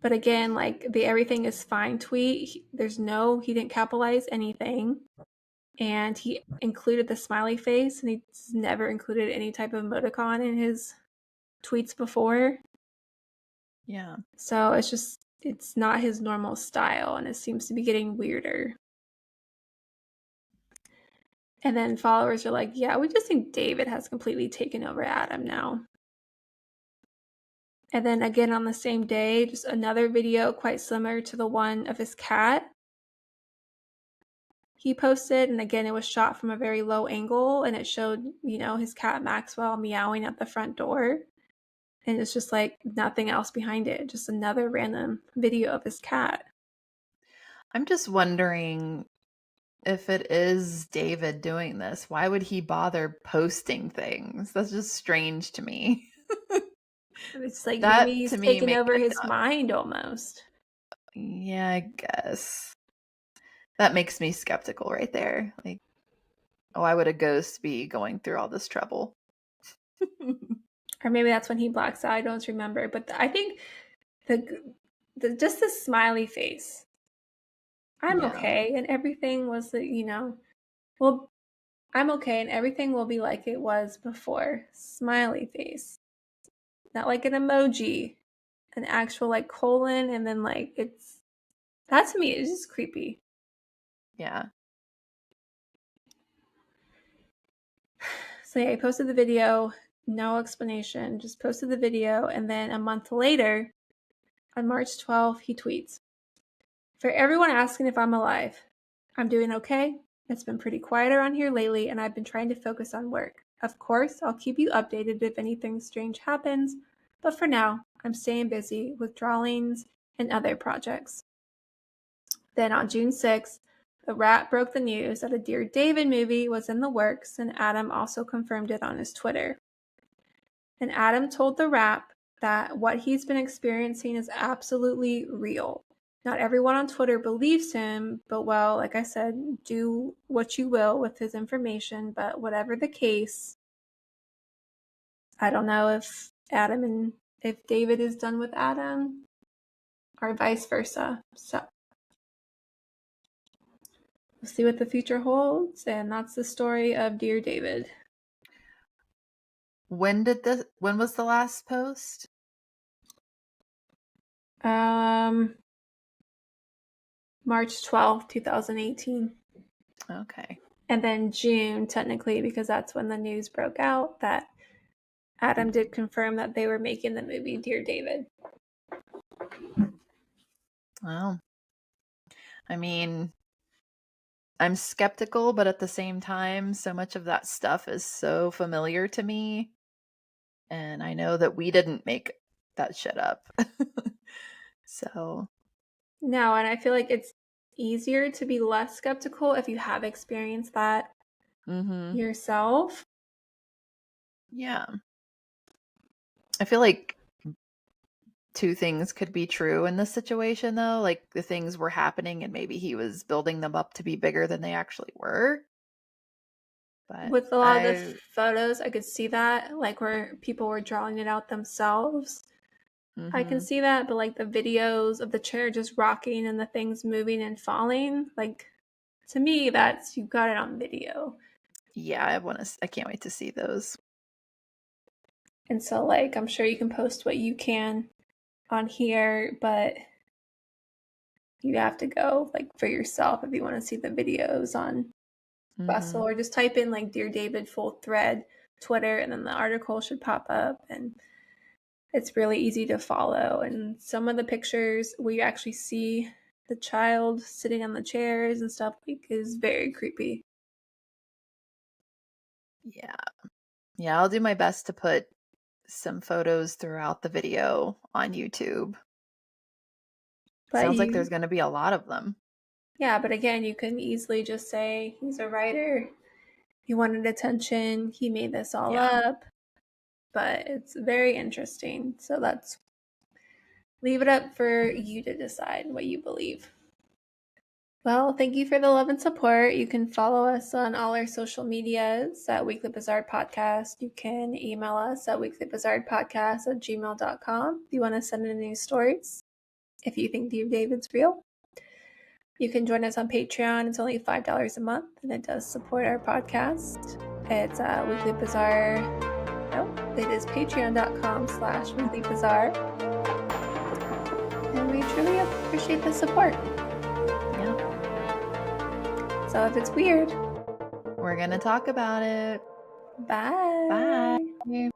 But again, like the everything is fine tweet, he didn't capitalize anything. And he included the smiley face, and he's never included any type of emoticon in his tweets before. Yeah. So it's not his normal style, and it seems to be getting weirder. And then followers are like, yeah, we just think David has completely taken over Adam now. And then again on the same day, just another video quite similar to the one of his cat he posted. And again, it was shot from a very low angle, and it showed, his cat Maxwell meowing at the front door. And it's just like nothing else behind it, just another random video of his cat. I'm just wondering, if it is David doing this, why would he bother posting things? That's just strange to me. It's like maybe he's taking over his mind almost. Yeah, I guess. That makes me skeptical right there. Like, why would a ghost be going through all this trouble? Or maybe that's when he blacks out. I don't remember. But I think just the smiley face. I'm okay, and everything was, well, I'm okay, and everything will be like it was before. Smiley face. Not like an emoji. An actual, like, colon, and then, like, that to me is just creepy. Yeah. So yeah, I posted the video, no explanation, just posted the video, and then a month later, on March 12th, he tweets, "For everyone asking if I'm alive, I'm doing okay. It's been pretty quiet around here lately, and I've been trying to focus on work. Of course, I'll keep you updated if anything strange happens, but for now, I'm staying busy with drawings and other projects." Then on June 6th, The Wrap broke the news that a Dear David movie was in the works, and Adam also confirmed it on his Twitter. And Adam told The Wrap that what he's been experiencing is absolutely real. Not everyone on Twitter believes him, but well, like I said, do what you will with his information. But whatever the case, I don't know if David is done with Adam or vice versa. So we'll see what the future holds, and that's the story of Dear David. When was the last post? March 12th, 2018. Okay. And then June, technically, because that's when the news broke out that Adam did confirm that they were making the movie Dear David. Well, I mean, I'm skeptical, but at the same time, so much of that stuff is so familiar to me. And I know that we didn't make that shit up. So. No, and I feel like it's easier to be less skeptical if you have experienced that yourself. Yeah. I feel like two things could be true in this situation, though. Like, the things were happening and maybe he was building them up to be bigger than they actually were. But with a lot of the photos, I could see that, like where people were drawing it out themselves. I can see that, but like the videos of the chair just rocking and the things moving and falling, like, to me, that's, you got it on video. Yeah, I can't wait to see those. And so, like, I'm sure you can post what you can on here, but you have to go like for yourself if you want to see the videos on Bustle, or just type in like Dear David full thread Twitter, and then the article should pop up, and it's really easy to follow. And some of the pictures where you actually see the child sitting on the chairs and stuff like is very creepy. Yeah, I'll do my best to put some photos throughout the video on YouTube. But sounds like there's going to be a lot of them. Yeah, but again, you can easily just say he's a writer. He wanted attention. He made this all up. But it's very interesting. So leave it up for you to decide what you believe. Well, thank you for the love and support. You can follow us on all our social medias at Weekly Bizarre Podcast. You can email us at weeklybizarredpodcast@gmail.com if you want to send in any stories. If you think Dear David's real. You can join us on Patreon. It's only $5 a month, and it does support our podcast. It's Weekly Bizarre. No, it is patreon.com/weeklybizarre. And we truly appreciate the support. Yeah. So if it's weird, we're going to talk about it. Bye. Bye.